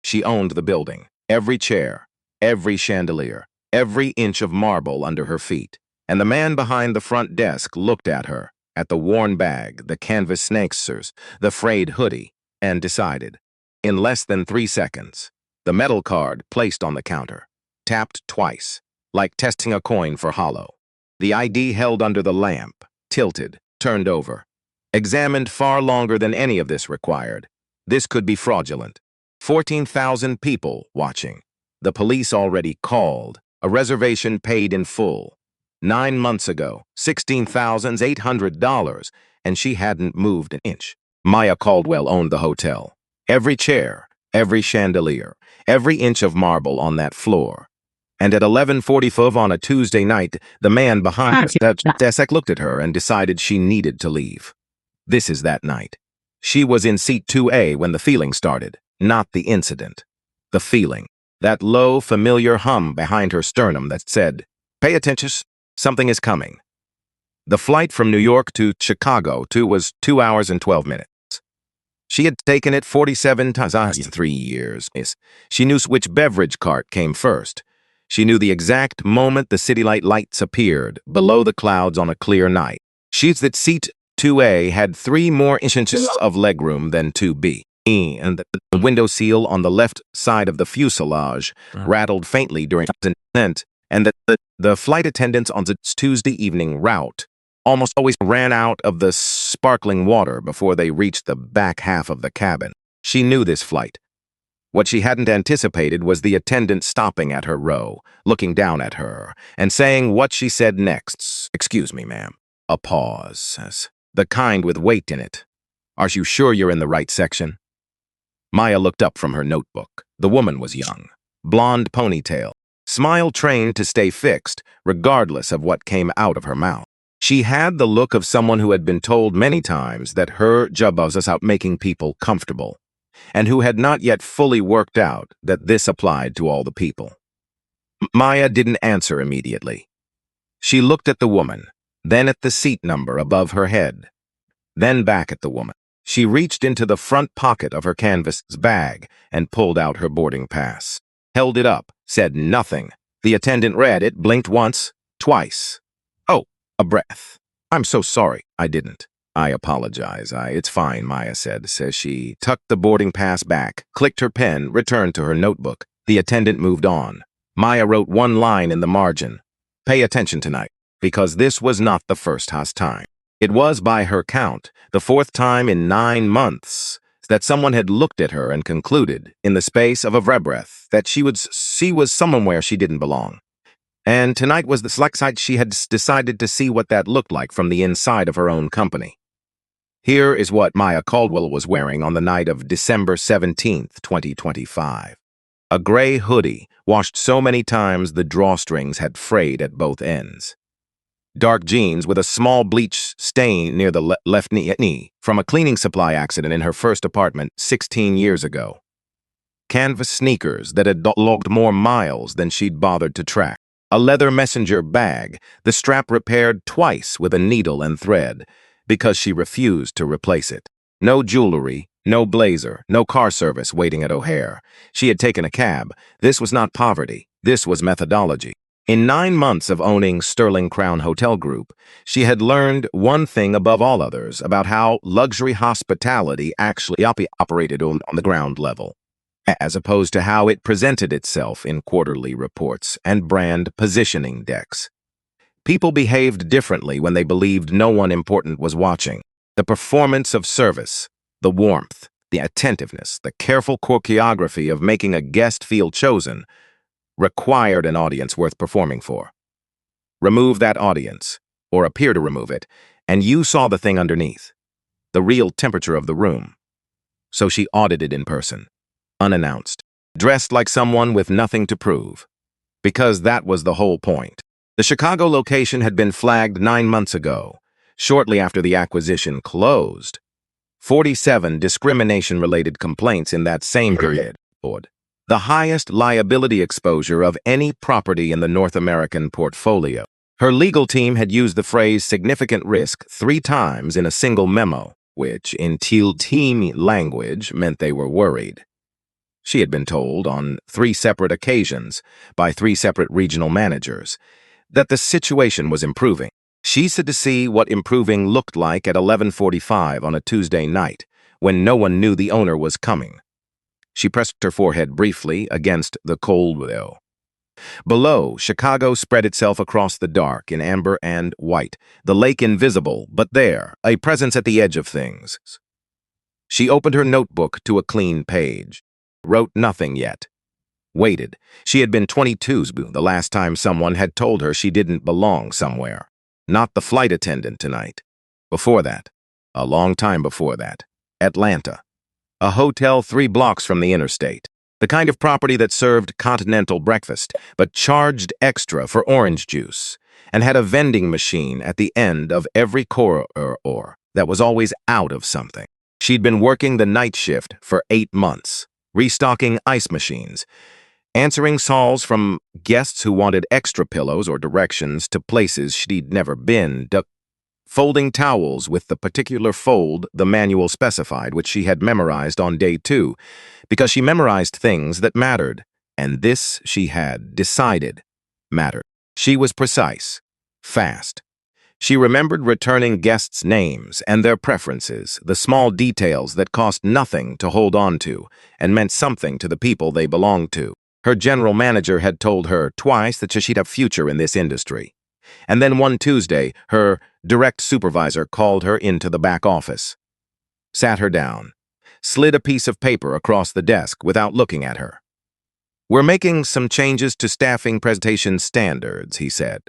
She owned the building, every chair, every chandelier, every inch of marble under her feet. And the man behind the front desk looked at her, at the worn bag, the canvas snakesers, the frayed hoodie, and decided. In less than 3 seconds, the metal card placed on the counter, tapped twice, like testing a coin for hollow. The ID held under the lamp, tilted, turned over, examined far longer than any of this required. This could be fraudulent. 14,000 people watching. The police already called. A reservation paid in full. 9 months ago, $16,800, and she hadn't moved an inch. Maya Caldwell owned the hotel. Every chair, every chandelier, every inch of marble on that floor. And at 11:45 on a Tuesday night, the man behind the desk looked at her and decided she needed to leave. This is that night. She was in seat 2A when the feeling started, not the incident. The feeling, that low, familiar hum behind her sternum that said, "Pay attention, something is coming." The flight from New York to Chicago was 2 hours and 12 minutes. She had taken it 47 times in 3 years. She knew which beverage cart came first. She knew the exact moment the city lights appeared below the clouds on a clear night. She's that seat 2A had 3 more inches of legroom than 2B. And the window seal on the left side of the fuselage rattled faintly during the descent, and the flight attendants on the Tuesday evening route almost always ran out of the sparkling water before they reached the back half of the cabin. She knew this flight. What she hadn't anticipated was the attendant stopping at her row, looking down at her, and saying what she said next. "Excuse me, ma'am." A pause, the kind with weight in it. "Are you sure you're in the right section?" Maya looked up from her notebook. The woman was young, blonde ponytail, smile trained to stay fixed, regardless of what came out of her mouth. She had the look of someone who had been told many times that her job was about making people comfortable, and who had not yet fully worked out that this applied to all the people. Maya didn't answer immediately. She looked at the woman, then at the seat number above her head, then back at the woman. She reached into the front pocket of her canvas bag and pulled out her boarding pass. Held it up, said nothing. The attendant read it, blinked once, twice. "Oh, a breath. I'm so sorry, I didn't." "I apologize. It's fine," Maya said, says she tucked the boarding pass back, clicked her pen, returned to her notebook. The attendant moved on. Maya wrote one line in the margin. "Pay attention tonight, because this was not the first time." It was, by her count, the 4th time in 9 months that someone had looked at her and concluded, in the space of a breath, that she was somewhere she didn't belong. And tonight was the select site she had decided to see what that looked like from the inside of her own company. Here is what Maya Caldwell was wearing on the night of December 17th, 2025. A gray hoodie, washed so many times the drawstrings had frayed at both ends. Dark jeans with a small bleach stain near the left knee from a cleaning supply accident in her first apartment 16 years ago. Canvas sneakers that had logged more miles than she'd bothered to track. A leather messenger bag, the strap repaired twice with a needle and thread because she refused to replace it. No jewelry, no blazer, no car service waiting at O'Hare. She had taken a cab. This was not poverty. This was methodology. In 9 months of owning Sterling Crown Hotel Group, she had learned one thing above all others about how luxury hospitality actually operated on the ground level, as opposed to how it presented itself in quarterly reports and brand positioning decks. People behaved differently when they believed no one important was watching. The performance of service, the warmth, the attentiveness, the careful choreography of making a guest feel chosen required an audience worth performing for. Remove that audience, or appear to remove it, and you saw the thing underneath, the real temperature of the room. So she audited in person, unannounced, dressed like someone with nothing to prove, because that was the whole point. The Chicago location had been flagged 9 months ago, shortly after the acquisition closed. 47 discrimination-related complaints in that same period. The highest liability exposure of any property in the North American portfolio. Her legal team had used the phrase significant risk 3 times in a single memo, which, in team language, meant they were worried. She had been told on 3 separate occasions by 3 separate regional managers that the situation was improving. She said to see what improving looked like at 11:45 on a Tuesday night, when no one knew the owner was coming. She pressed her forehead briefly against the cold window. Below, Chicago spread itself across the dark in amber and white, the lake invisible, but there, a presence at the edge of things. She opened her notebook to a clean page. Wrote nothing yet. Waited. She had been 22 the last time someone had told her she didn't belong somewhere. Not the flight attendant tonight. Before that, a long time before that, Atlanta. A hotel 3 blocks from the interstate. The kind of property that served continental breakfast, but charged extra for orange juice, and had a vending machine at the end of every corridor that was always out of something. She'd been working the night shift for 8 months, restocking ice machines, answering calls from guests who wanted extra pillows or directions to places she'd never been, folding towels with the particular fold the manual specified, which she had memorized on day 2, because she memorized things that mattered, and this she had decided mattered. She was precise, fast. She remembered returning guests' names and their preferences, the small details that cost nothing to hold on to and meant something to the people they belonged to. Her general manager had told her twice that she'd have a future in this industry. And then one Tuesday, her direct supervisor called her into the back office, sat her down, slid a piece of paper across the desk without looking at her. "We're making some changes to staffing presentation standards," he said.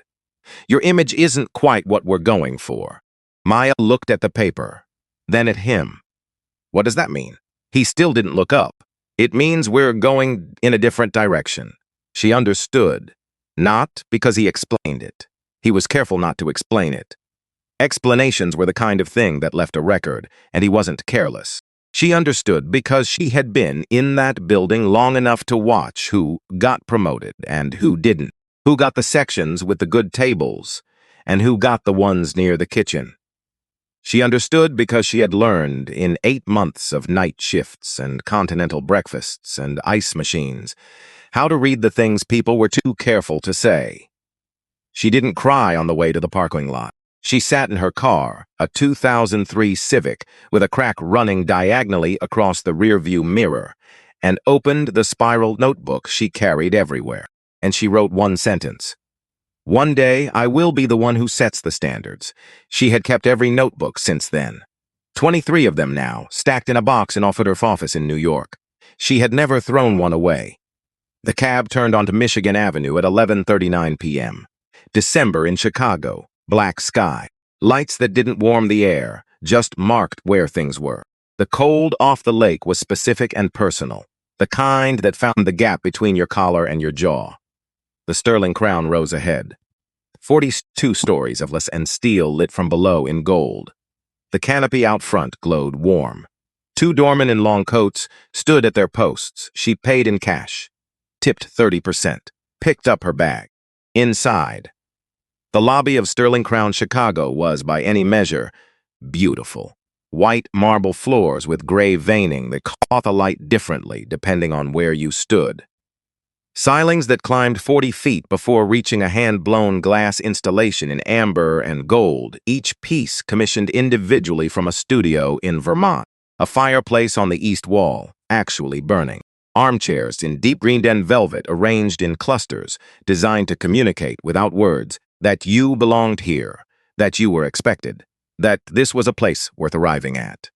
"Your image isn't quite what we're going for." Maya looked at the paper, then at him. "What does that mean?" He still didn't look up. "It means we're going in a different direction." She understood, not because he explained it. He was careful not to explain it. Explanations were the kind of thing that left a record, and he wasn't careless. She understood because she had been in that building long enough to watch who got promoted and who didn't, who got the sections with the good tables, and who got the ones near the kitchen. She understood because she had learned in 8 months of night shifts and continental breakfasts and ice machines how to read the things people were too careful to say. She didn't cry on the way to the parking lot. She sat in her car, a 2003 Civic, with a crack running diagonally across the rearview mirror, and opened the spiral notebook she carried everywhere. And she wrote one sentence. "One day, I will be the one who sets the standards." She had kept every notebook since then. 23 of them now, stacked in a box in her office in New York. She had never thrown one away. The cab turned onto Michigan Avenue at 11:39 p.m. December in Chicago, black sky, lights that didn't warm the air, just marked where things were. The cold off the lake was specific and personal, the kind that found the gap between your collar and your jaw. The Sterling Crown rose ahead. 42 stories of glass and steel lit from below in gold. The canopy out front glowed warm. 2 doormen in long coats stood at their posts. She paid in cash, tipped 30%, picked up her bag. Inside, the lobby of Sterling Crown Chicago was, by any measure, beautiful. White marble floors with gray veining that caught the light differently depending on where you stood. Ceilings that climbed 40 feet before reaching a hand-blown glass installation in amber and gold, each piece commissioned individually from a studio in Vermont. A fireplace on the east wall, actually burning. Armchairs in deep green and velvet arranged in clusters, designed to communicate without words that you belonged here, that you were expected, that this was a place worth arriving at.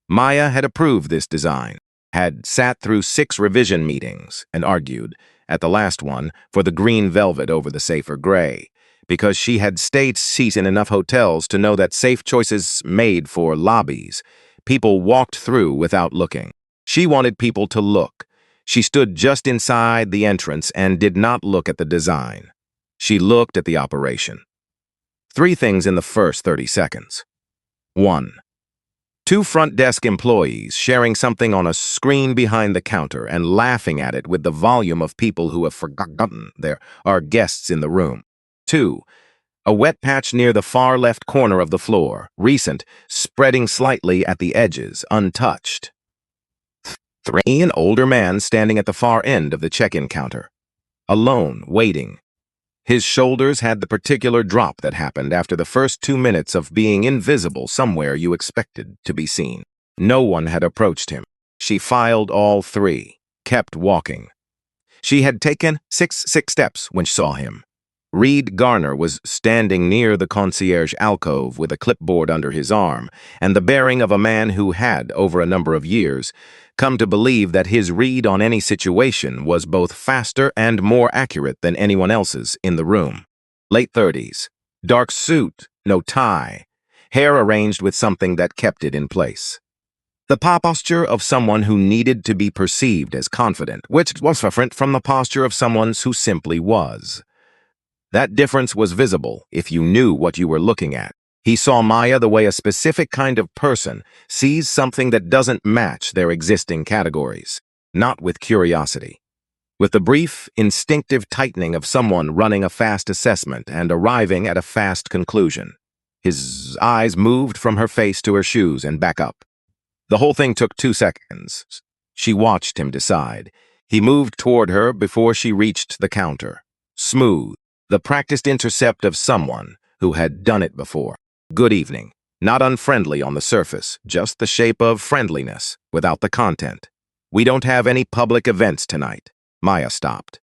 Maya had approved this design, had sat through 6 revision meetings, and argued, at the last one, for the green velvet over the safer gray, because she had stayed seats in enough hotels to know that safe choices made for lobbies. People walked through without looking. She wanted people to look. She stood just inside the entrance and did not look at the design. She looked at the operation. 3 things in the first 30 seconds. 1. 2 front desk employees sharing something on a screen behind the counter and laughing at it with the volume of people who have forgotten there are guests in the room. 2. A wet patch near the far left corner of the floor, recent, spreading slightly at the edges, untouched. 3. An older man standing at the far end of the check-in counter. Alone, waiting. His shoulders had the particular drop that happened after the first 2 minutes of being invisible somewhere you expected to be seen. No one had approached him. She filed all 3, kept walking. She had taken six steps when she saw him. Reed Garner was standing near the concierge alcove with a clipboard under his arm and the bearing of a man who had, over a number of years, come to believe that his read on any situation was both faster and more accurate than anyone else's in the room. Late 30s, dark suit, no tie, hair arranged with something that kept it in place. The posture of someone who needed to be perceived as confident, which was different from the posture of someone who simply was. That difference was visible if you knew what you were looking at. He saw Maya the way a specific kind of person sees something that doesn't match their existing categories, not with curiosity. With the brief, instinctive tightening of someone running a fast assessment and arriving at a fast conclusion. His eyes moved from her face to her shoes and back up. The whole thing took 2 seconds. She watched him decide. He moved toward her before she reached the counter. Smooth, the practiced intercept of someone who had done it before. Good evening. Not unfriendly on the surface, just the shape of friendliness, without the content. We don't have any public events tonight. Maya stopped.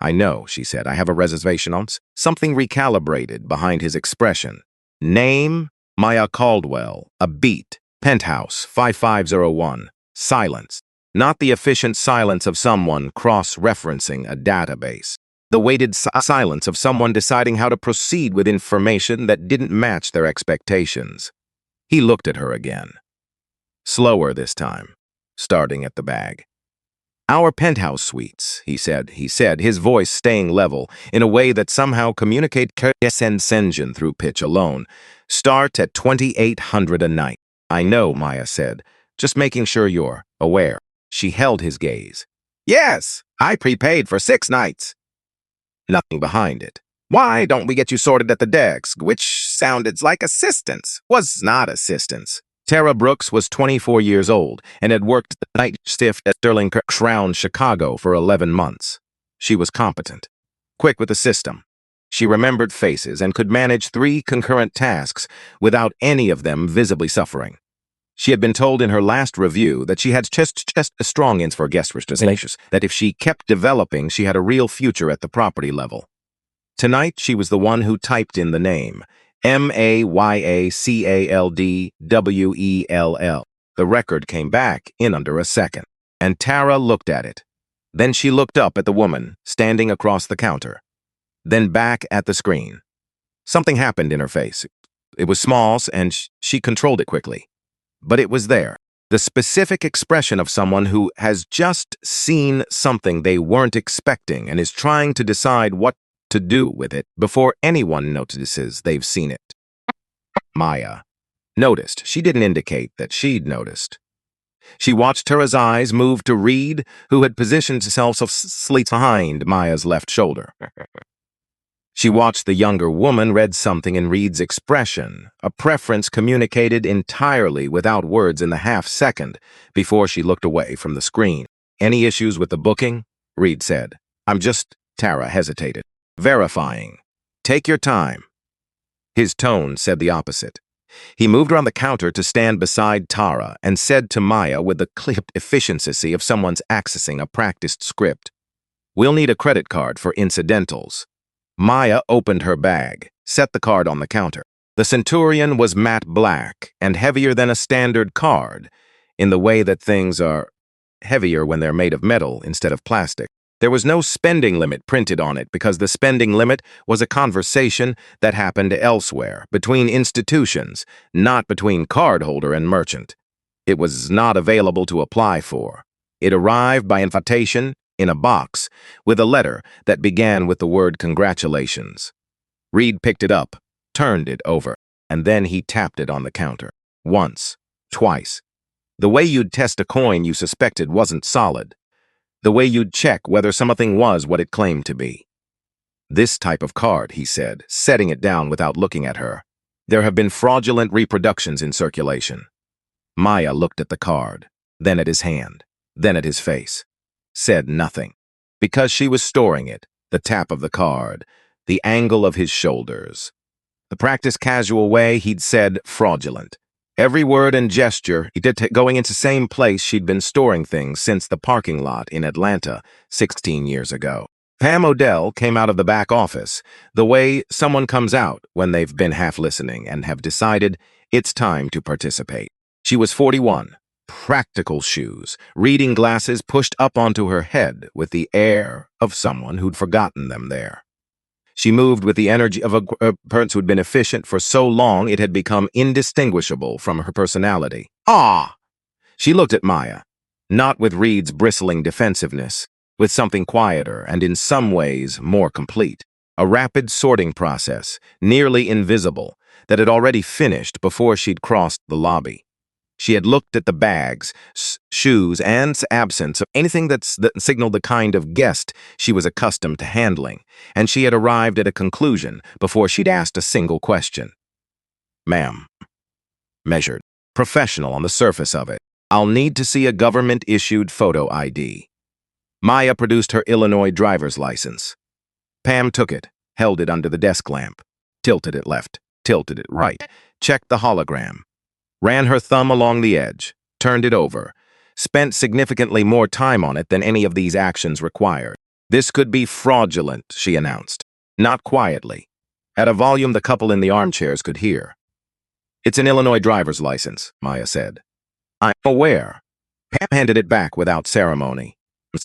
I know, she said. I have a reservation on something recalibrated behind his expression. Name, Maya Caldwell. A beat. Penthouse, 5501. Silence. Not the efficient silence of someone cross-referencing a database. The weighted silence of someone deciding how to proceed with information that didn't match their expectations. He looked at her again. Slower this time, starting at the bag. Our penthouse suites, he said, his voice staying level in a way that somehow communicated engine through pitch alone, start at $2,800 a night. I know, Maya said, just making sure you're aware. She held his gaze. Yes, I prepaid for 6 nights. Nothing behind it. Why don't we get you sorted at the desk? Which sounded like assistance. Was not assistance. Tara Brooks was 24 years old and had worked the night shift at Sterling Crown, Chicago for 11 months. She was competent, quick with the system. She remembered faces and could manage 3 concurrent tasks without any of them visibly suffering. She had been told in her last review that she had just a strong ins for guest registrations, that if she kept developing, she had a real future at the property level. Tonight, she was the one who typed in the name, Mayacaldwell. The record came back in under a second, and Tara looked at it. Then she looked up at the woman standing across the counter, then back at the screen. Something happened in her face. It was small, and she controlled it quickly. But it was there, the specific expression of someone who has just seen something they weren't expecting and is trying to decide what to do with it before anyone notices they've seen it. Maya noticed. She didn't indicate that she'd noticed. She watched Tara's eyes move to Reed, who had positioned himself behind Maya's left shoulder. She watched the younger woman read something in Reed's expression, a preference communicated entirely without words in the half-second before she looked away from the screen. Any issues with the booking? Reed said. Tara hesitated. Verifying. Take your time. His tone said the opposite. He moved around the counter to stand beside Tara and said to Maya with the clipped efficiency of someone's accessing a practiced script, "We'll need a credit card for incidentals." Maya opened her bag, set the card on the counter. The Centurion was matte black and heavier than a standard card, in the way that things are heavier when they're made of metal instead of plastic. There was no spending limit printed on it because the spending limit was a conversation that happened elsewhere, between institutions, not between cardholder and merchant. It was not available to apply for. It arrived by invitation in a box with a letter that began with the word congratulations. Reed picked it up, turned it over, and then he tapped it on the counter. Once, twice. The way you'd test a coin you suspected wasn't solid. The way you'd check whether something was what it claimed to be. This type of card, he said, setting it down without looking at her. There have been fraudulent reproductions in circulation. Maya looked at the card, then at his hand, then at his face. Said nothing. Because she was storing it, the tap of the card, the angle of his shoulders. The practiced casual way he'd said fraudulent. Every word and gesture he did going into the same place she'd been storing things since the parking lot in Atlanta 16 years ago. Pam Odell came out of the back office, the way someone comes out when they've been half listening and have decided it's time to participate. She was 41, practical shoes, reading glasses pushed up onto her head with the air of someone who'd forgotten them there. She moved with the energy of a person who'd been efficient for so long it had become indistinguishable from her personality. Ah! She looked at Maya, not with Reed's bristling defensiveness, with something quieter and in some ways more complete. A rapid sorting process, nearly invisible, that had already finished before she'd crossed the lobby. She had looked at the bags, shoes, and absence of anything that signaled the kind of guest she was accustomed to handling, and she had arrived at a conclusion before she'd asked a single question. Ma'am. Measured. Professional on the surface of it. I'll need to see a government-issued photo ID. Maya produced her Illinois driver's license. Pam took it, held it under the desk lamp, tilted it left, tilted it right, checked the hologram, ran her thumb along the edge, turned it over, spent significantly more time on it than any of these actions required. This could be fraudulent, she announced, not quietly, at a volume the couple in the armchairs could hear. It's an Illinois driver's license, Maya said. I'm aware. Pam handed it back without ceremony,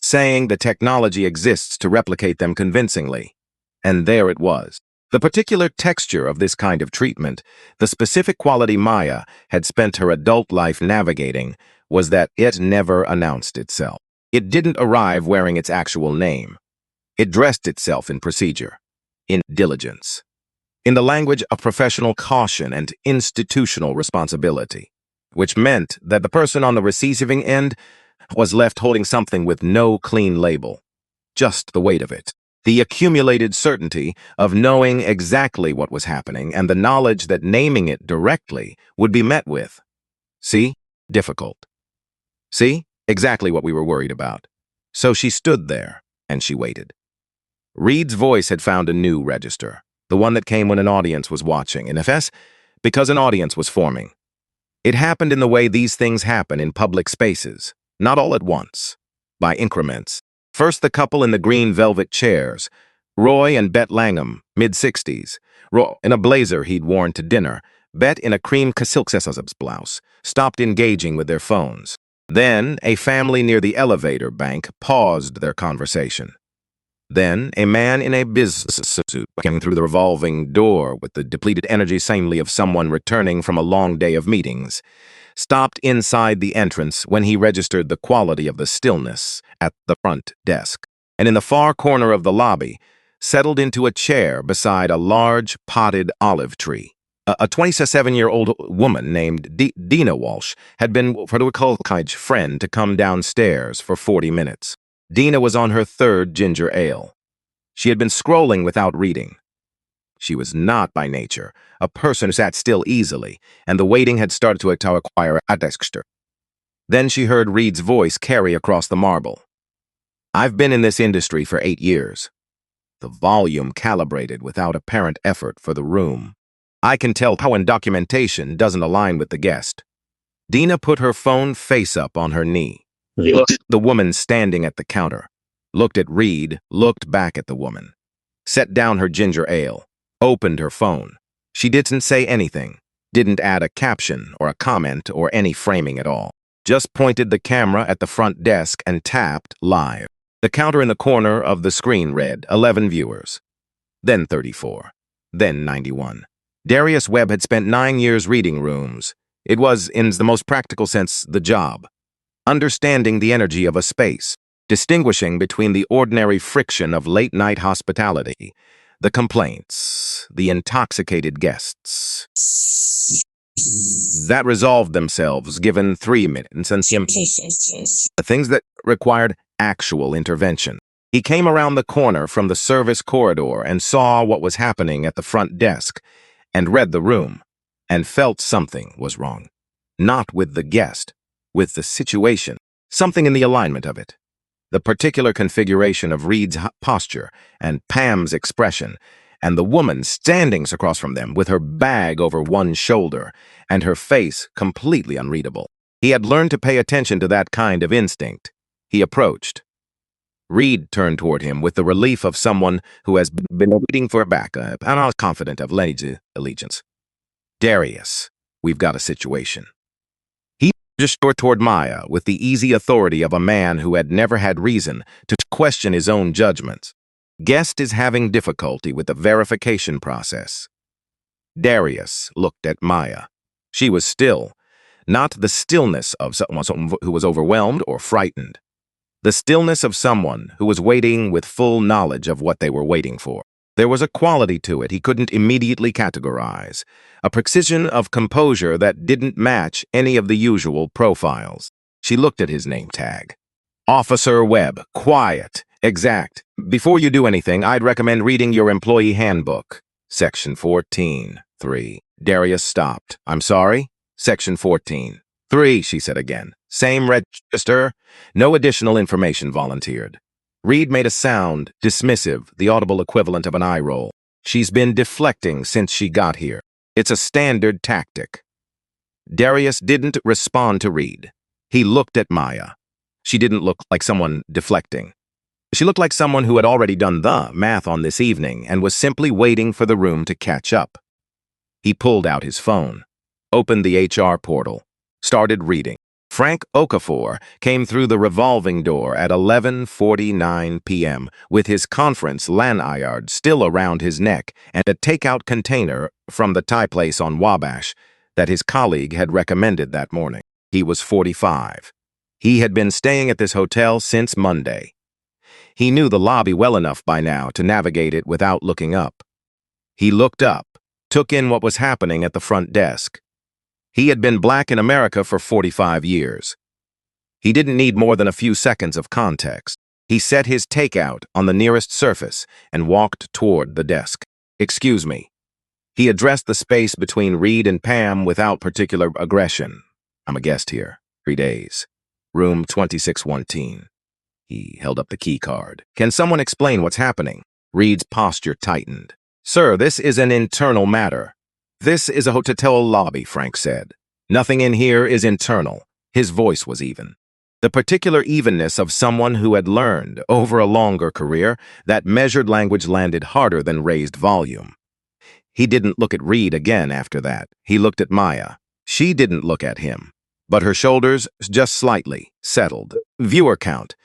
saying the technology exists to replicate them convincingly. And there it was. The particular texture of this kind of treatment, the specific quality Maya had spent her adult life navigating, was that it never announced itself. It didn't arrive wearing its actual name. It dressed itself in procedure, in diligence, in the language of professional caution and institutional responsibility, which meant that the person on the receiving end was left holding something with no clean label, just the weight of it. The accumulated certainty of knowing exactly what was happening and the knowledge that naming it directly would be met with. See? Difficult. See? Exactly what we were worried about. So she stood there, and she waited. Reed's voice had found a new register, the one that came when an audience was watching, and because an audience was forming. It happened in the way these things happen in public spaces, not all at once, by increments. First, the couple in the green velvet chairs, Roy and Bet Langham, mid-60s. Roy in a blazer he'd worn to dinner, Bet in a cream silk blouse, stopped engaging with their phones. Then, a family near the elevator bank paused their conversation. Then, a man in a business suit came through the revolving door with the depleted energy sanely of someone returning from a long day of meetings, stopped inside the entrance when he registered the quality of the stillness at the front desk, and in the far corner of the lobby, settled into a chair beside a large potted olive tree. A 27-year-old woman named Dina Walsh had been for a friend to come downstairs for 40 minutes. Dina was on her third ginger ale. She had been scrolling without reading. She was not, by nature, a person who sat still easily, and the waiting had started to acquire a texture. Then she heard Reed's voice carry across the marble. I've been in this industry for 8 years. The volume calibrated without apparent effort for the room. I can tell how when documentation doesn't align with the guest. Dina put her phone face up on her knee. The woman standing at the counter looked at Reed, looked back at the woman, set down her ginger ale, opened her phone. She didn't say anything, didn't add a caption or a comment or any framing at all. Just pointed the camera at the front desk and tapped live. The counter in the corner of the screen read 11 viewers, then 34, then 91. Darius Webb had spent 9 years reading rooms. It was, in the most practical sense, the job. Understanding the energy of a space, distinguishing between the ordinary friction of late-night hospitality, the complaints, the intoxicated guests that resolved themselves given 3 minutes and the things that required actual intervention. He came around the corner from the service corridor and saw what was happening at the front desk and read the room and felt something was wrong. Not with the guest, with the situation. Something in the alignment of it. The particular configuration of Reed's posture and Pam's expression, and the woman standing across from them with her bag over one shoulder and her face completely unreadable. He had learned to pay attention to that kind of instinct. He approached. Reed turned toward him with the relief of someone who has been waiting for backup and is confident of allegiance. Darius, we've got a situation. He gestured toward Maya with the easy authority of a man who had never had reason to question his own judgments. Guest is having difficulty with the verification process. Darius looked at Maya. She was still, not the stillness of someone who was overwhelmed or frightened. The stillness of someone who was waiting with full knowledge of what they were waiting for. There was a quality to it he couldn't immediately categorize, a precision of composure that didn't match any of the usual profiles. She looked at his name tag. Officer Webb, quiet, exact. Before you do anything, I'd recommend reading your employee handbook. Section 14.3. Darius stopped. I'm sorry? Section 14.3, she said again. Same register. No additional information volunteered. Reed made a sound, dismissive, the audible equivalent of an eye roll. She's been deflecting since she got here. It's a standard tactic. Darius didn't respond to Reed. He looked at Maya. She didn't look like someone deflecting. She looked like someone who had already done the math on this evening and was simply waiting for the room to catch up. He pulled out his phone, opened the HR portal, started reading. Frank Okafor came through the revolving door at 11:49 p.m. with his conference lanyard still around his neck and a takeout container from the Thai place on Wabash that his colleague had recommended that morning. He was 45. He had been staying at this hotel since Monday. He knew the lobby well enough by now to navigate it without looking up. He looked up, took in what was happening at the front desk. He had been black in America for 45 years. He didn't need more than a few seconds of context. He set his takeout on the nearest surface and walked toward the desk. Excuse me. He addressed the space between Reed and Pam without particular aggression. I'm a guest here. 3 days. Room 2614. He held up the key card. Can someone explain what's happening? Reed's posture tightened. Sir, this is an internal matter. This is a hotel lobby, Frank said. Nothing in here is internal. His voice was even. The particular evenness of someone who had learned, over a longer career, that measured language landed harder than raised volume. He didn't look at Reed again after that. He looked at Maya. She didn't look at him, but her shoulders just slightly settled. Viewer count,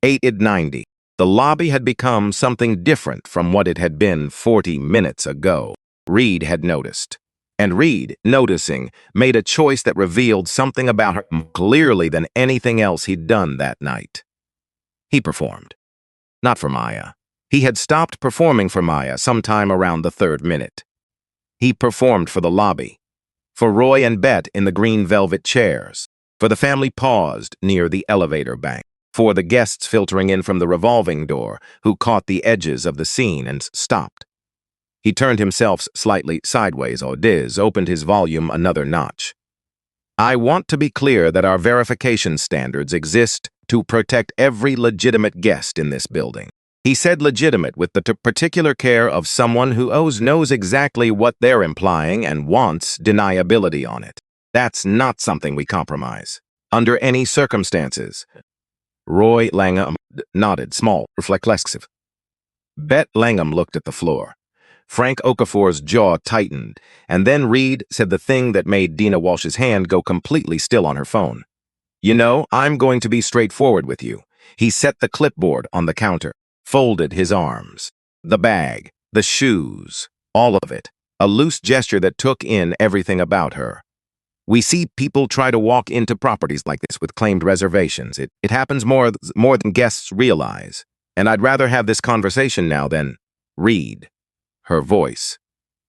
890. The lobby had become something different from what it had been 40 minutes ago. Reed had noticed. And Reed, noticing, made a choice that revealed something about her more clearly than anything else he'd done that night. He performed. Not for Maya. He had stopped performing for Maya sometime around the 3rd minute. He performed for the lobby. For Roy and Bet in the green velvet chairs. For the family paused near the elevator bank. For the guests filtering in from the revolving door who caught the edges of the scene and stopped. He turned himself slightly sideways, opened his volume another notch. I want to be clear that our verification standards exist to protect every legitimate guest in this building. He said legitimate with the particular care of someone who knows exactly what they're implying and wants deniability on it. That's not something we compromise. Under any circumstances. Roy Langham nodded, small, reflexive. Bet Langham looked at the floor. Frank Okafor's jaw tightened, and then Reed said the thing that made Dina Walsh's hand go completely still on her phone. You know, I'm going to be straightforward with you. He set the clipboard on the counter, folded his arms. The bag, the shoes, all of it. A loose gesture that took in everything about her. We see people try to walk into properties like this with claimed reservations. It happens more than guests realize. And I'd rather have this conversation now than Reed. Her voice,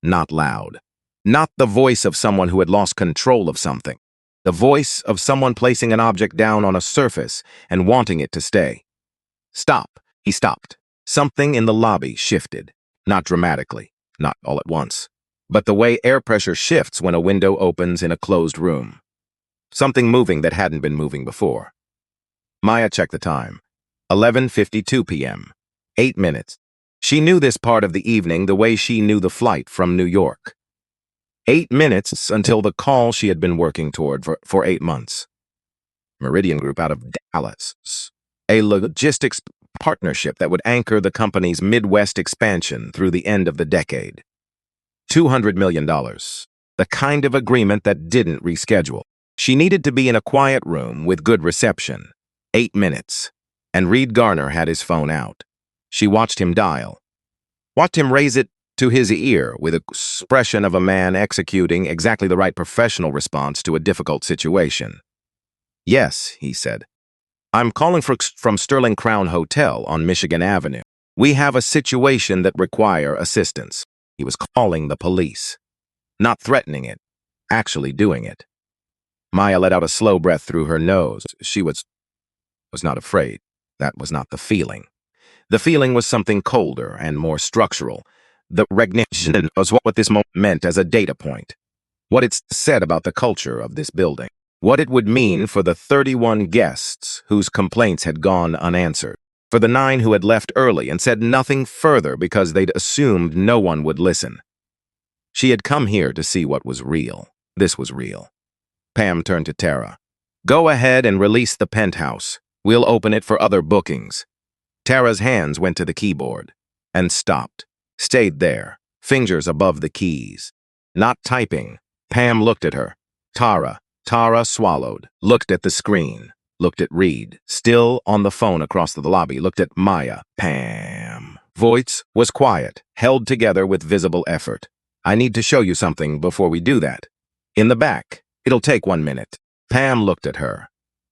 not loud. Not the voice of someone who had lost control of something. The voice of someone placing an object down on a surface and wanting it to stay. Stop. He stopped. Something in the lobby shifted. Not dramatically, not all at once, but the way air pressure shifts when a window opens in a closed room. Something moving that hadn't been moving before. Maya checked the time. 11:52 p.m. 8 minutes. She knew this part of the evening the way she knew the flight from New York. 8 minutes until the call she had been working toward for 8 months. Meridian Group out of Dallas. A logistics partnership that would anchor the company's Midwest expansion through the end of the decade. $200 million. The kind of agreement that didn't reschedule. She needed to be in a quiet room with good reception. 8 minutes. And Reed Garner had his phone out. She watched him dial. Watched him raise it to his ear with the expression of a man executing exactly the right professional response to a difficult situation. "Yes," he said. "I'm calling from Sterling Crown Hotel on Michigan Avenue. We have a situation that require assistance." He was calling the police. Not threatening it, actually doing it. Maya let out a slow breath through her nose. She was not afraid. That was not the feeling. The feeling was something colder and more structural. The recognition was what this moment meant as a data point. What it said about the culture of this building. What it would mean for the 31 guests whose complaints had gone unanswered. For the 9 who had left early and said nothing further because they'd assumed no one would listen. She had come here to see what was real. This was real. Pam turned to Tara. "Go ahead and release the penthouse. We'll open it for other bookings." Tara's hands went to the keyboard and stopped, stayed there, fingers above the keys. Not typing. Pam looked at her. Tara swallowed, looked at the screen, looked at Reed, still on the phone across the lobby, looked at Maya. Pam. Voice was quiet, held together with visible effort. "I need to show you something before we do that. In the back. It'll take 1 minute." Pam looked at her,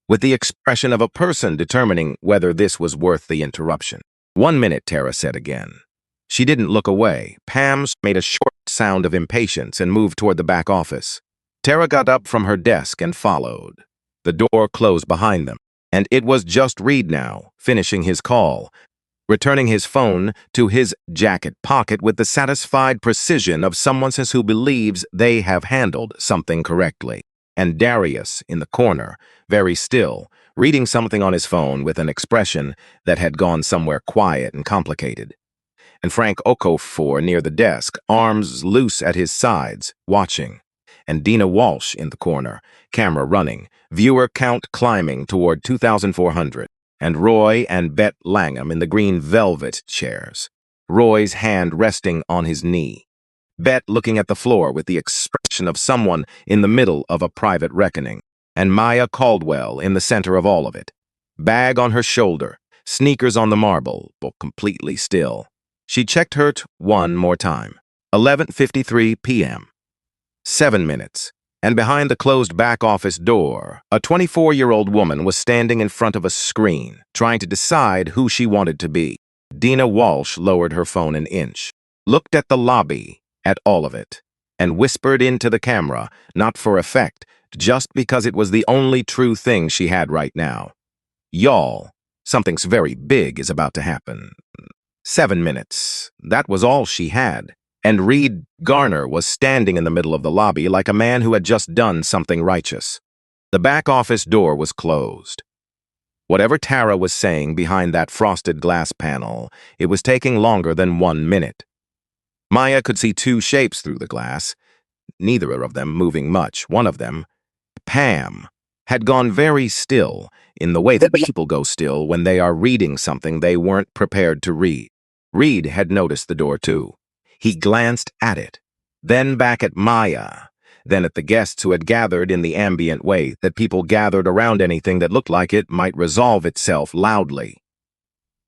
with the expression of a person determining whether this was worth the interruption. 1 minute, Tara said again. She didn't look away. Pam made a short sound of impatience and moved toward the back office. Tara got up from her desk and followed. The door closed behind them, and it was just Reed now, finishing his call, returning his phone to his jacket pocket with the satisfied precision of someone who believes they have handled something correctly. And Darius, in the corner, very still, reading something on his phone with an expression that had gone somewhere quiet and complicated. And Frank Okafor near the desk, arms loose at his sides, watching. And Dina Walsh in the corner, camera running, viewer count climbing toward 2,400. And Roy and Bet Langham in the green velvet chairs, Roy's hand resting on his knee. Bet looking at the floor with the expression of someone in the middle of a private reckoning. And Maya Caldwell in the center of all of it. Bag on her shoulder, sneakers on the marble, but completely still. She checked her one more time. 11:53 p.m. 7 minutes. And behind the closed back office door, a 24-year-old woman was standing in front of a screen, trying to decide who she wanted to be. Dina Walsh lowered her phone an inch, looked at the lobby, at all of it, and whispered into the camera, not for effect, just because it was the only true thing she had right now. "Y'all, something very big is about to happen." 7 minutes. That was all she had. And Reed Garner was standing in the middle of the lobby like a man who had just done something righteous. The back office door was closed. Whatever Tara was saying behind that frosted glass panel, it was taking longer than 1 minute. Maya could see 2 shapes through the glass, neither of them moving much. One of them, Pam, had gone very still, in the way that people go still when they are reading something they weren't prepared to read. Reed had noticed the door too. He glanced at it, then back at Maya, then at the guests who had gathered in the ambient way that people gathered around anything that looked like it might resolve itself loudly.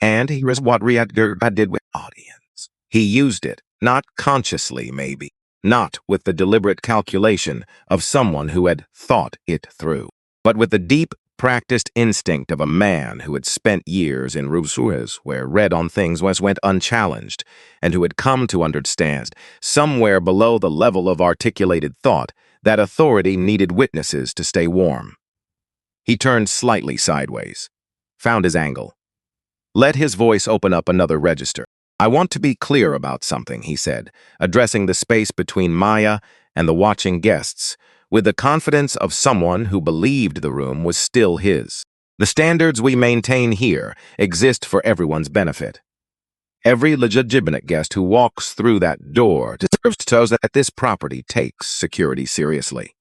And here's what Reed did with audience. He used it, not consciously maybe, not with the deliberate calculation of someone who had thought it through, but with the deep, practiced instinct of a man who had spent years in Rousseau's, where read on things went unchallenged, and who had come to understand, somewhere below the level of articulated thought, that authority needed witnesses to stay warm. He turned slightly sideways, found his angle. Let his voice open up another register. "I want to be clear about something," he said, addressing the space between Maya and the watching guests, with the confidence of someone who believed the room was still his. The standards we maintain here exist for everyone's benefit. Every legitimate guest who walks through that door deserves to know that this property takes security seriously.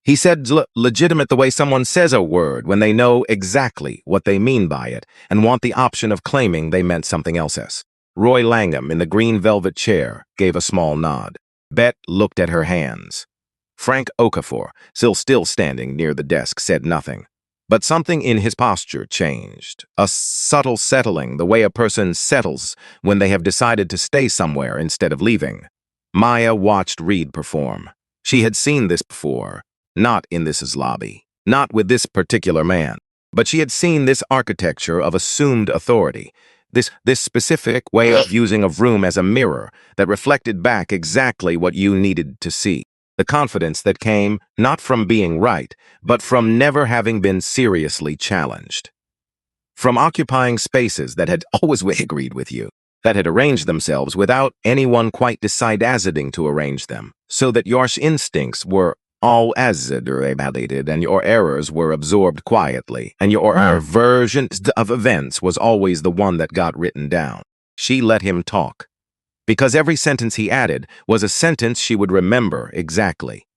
He said legitimate the way someone says a word when they know exactly what they mean by it and want the option of claiming they meant something else. Roy Langham, in the green velvet chair, gave a small nod. Bet looked at her hands. Frank Okafor, still standing near the desk, said nothing. But something in his posture changed. A subtle settling, the way a person settles when they have decided to stay somewhere instead of leaving. Maya watched Reed perform. She had seen this before. Not in this lobby, not with this particular man, but she had seen this architecture of assumed authority, this specific way of using a room as a mirror that reflected back exactly what you needed to see. The confidence that came not from being right, but from never having been seriously challenged. From occupying spaces that had always agreed with you, that had arranged themselves without anyone quite deciding to arrange them, so that your instincts were all as validated and your errors were absorbed quietly, and your version of events was always the one that got written down. She let him talk, because every sentence he added was a sentence she would remember exactly.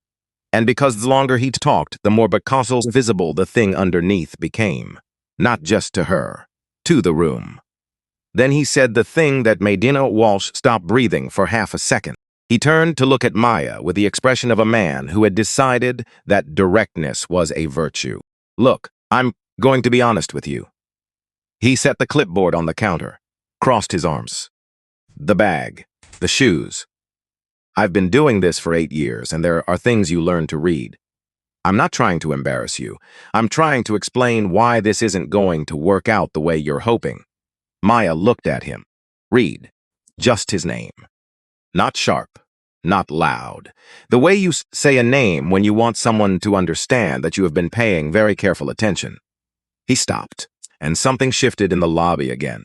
And because the longer he talked, the more visible the thing underneath became, not just to her, to the room. Then he said the thing that made Dina Walsh stop breathing for half a second. He turned to look at Maya with the expression of a man who had decided that directness was a virtue. Look, I'm going to be honest with you. He set the clipboard on the counter, crossed his arms. The bag, the shoes. I've been doing this for 8 years, and there are things you learn to read. I'm not trying to embarrass you. I'm trying to explain why this isn't going to work out the way you're hoping. Maya looked at him. Reed. Just his name. Not sharp, not loud. The way you say a name when you want someone to understand that you have been paying very careful attention. He stopped, and something shifted in the lobby again.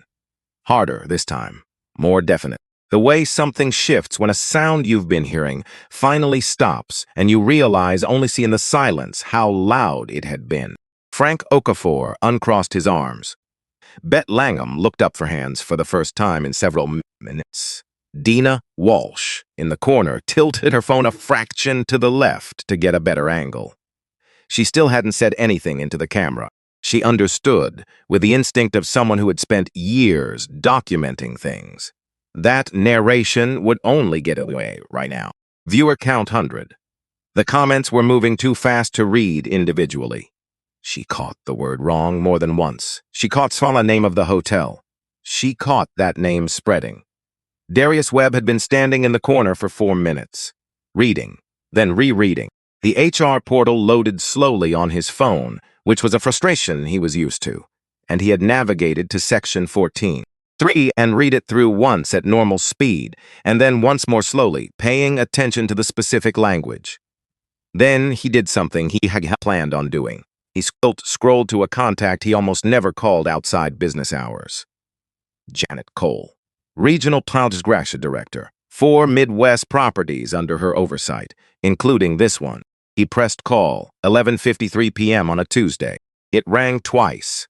Harder this time, more definite. The way something shifts when a sound you've been hearing finally stops and you realize only see in the silence how loud it had been. Frank Okafor uncrossed his arms. Bet Langham looked up for hands for the first time in several minutes. Dina Walsh, in the corner, tilted her phone a fraction to the left to get a better angle. She still hadn't said anything into the camera. She understood, with the instinct of someone who had spent years documenting things. That narration would only get away right now. Viewer count 100. The comments were moving too fast to read individually. She caught the word wrong more than once. She saw the name of the hotel. She caught that name spreading. Darius Webb had been standing in the corner for 4 minutes, reading, then rereading. The HR portal loaded slowly on his phone, which was a frustration he was used to, and he had navigated to section 14.3 and read it through once at normal speed, and then once more slowly, paying attention to the specific language. Then he did something he had planned on doing. He scrolled to a contact he almost never called outside business hours. Janet Cole. Regional Progression Director, 4 Midwest properties under her oversight, including this one. He pressed call, 11:53 p.m. on a Tuesday. It rang twice.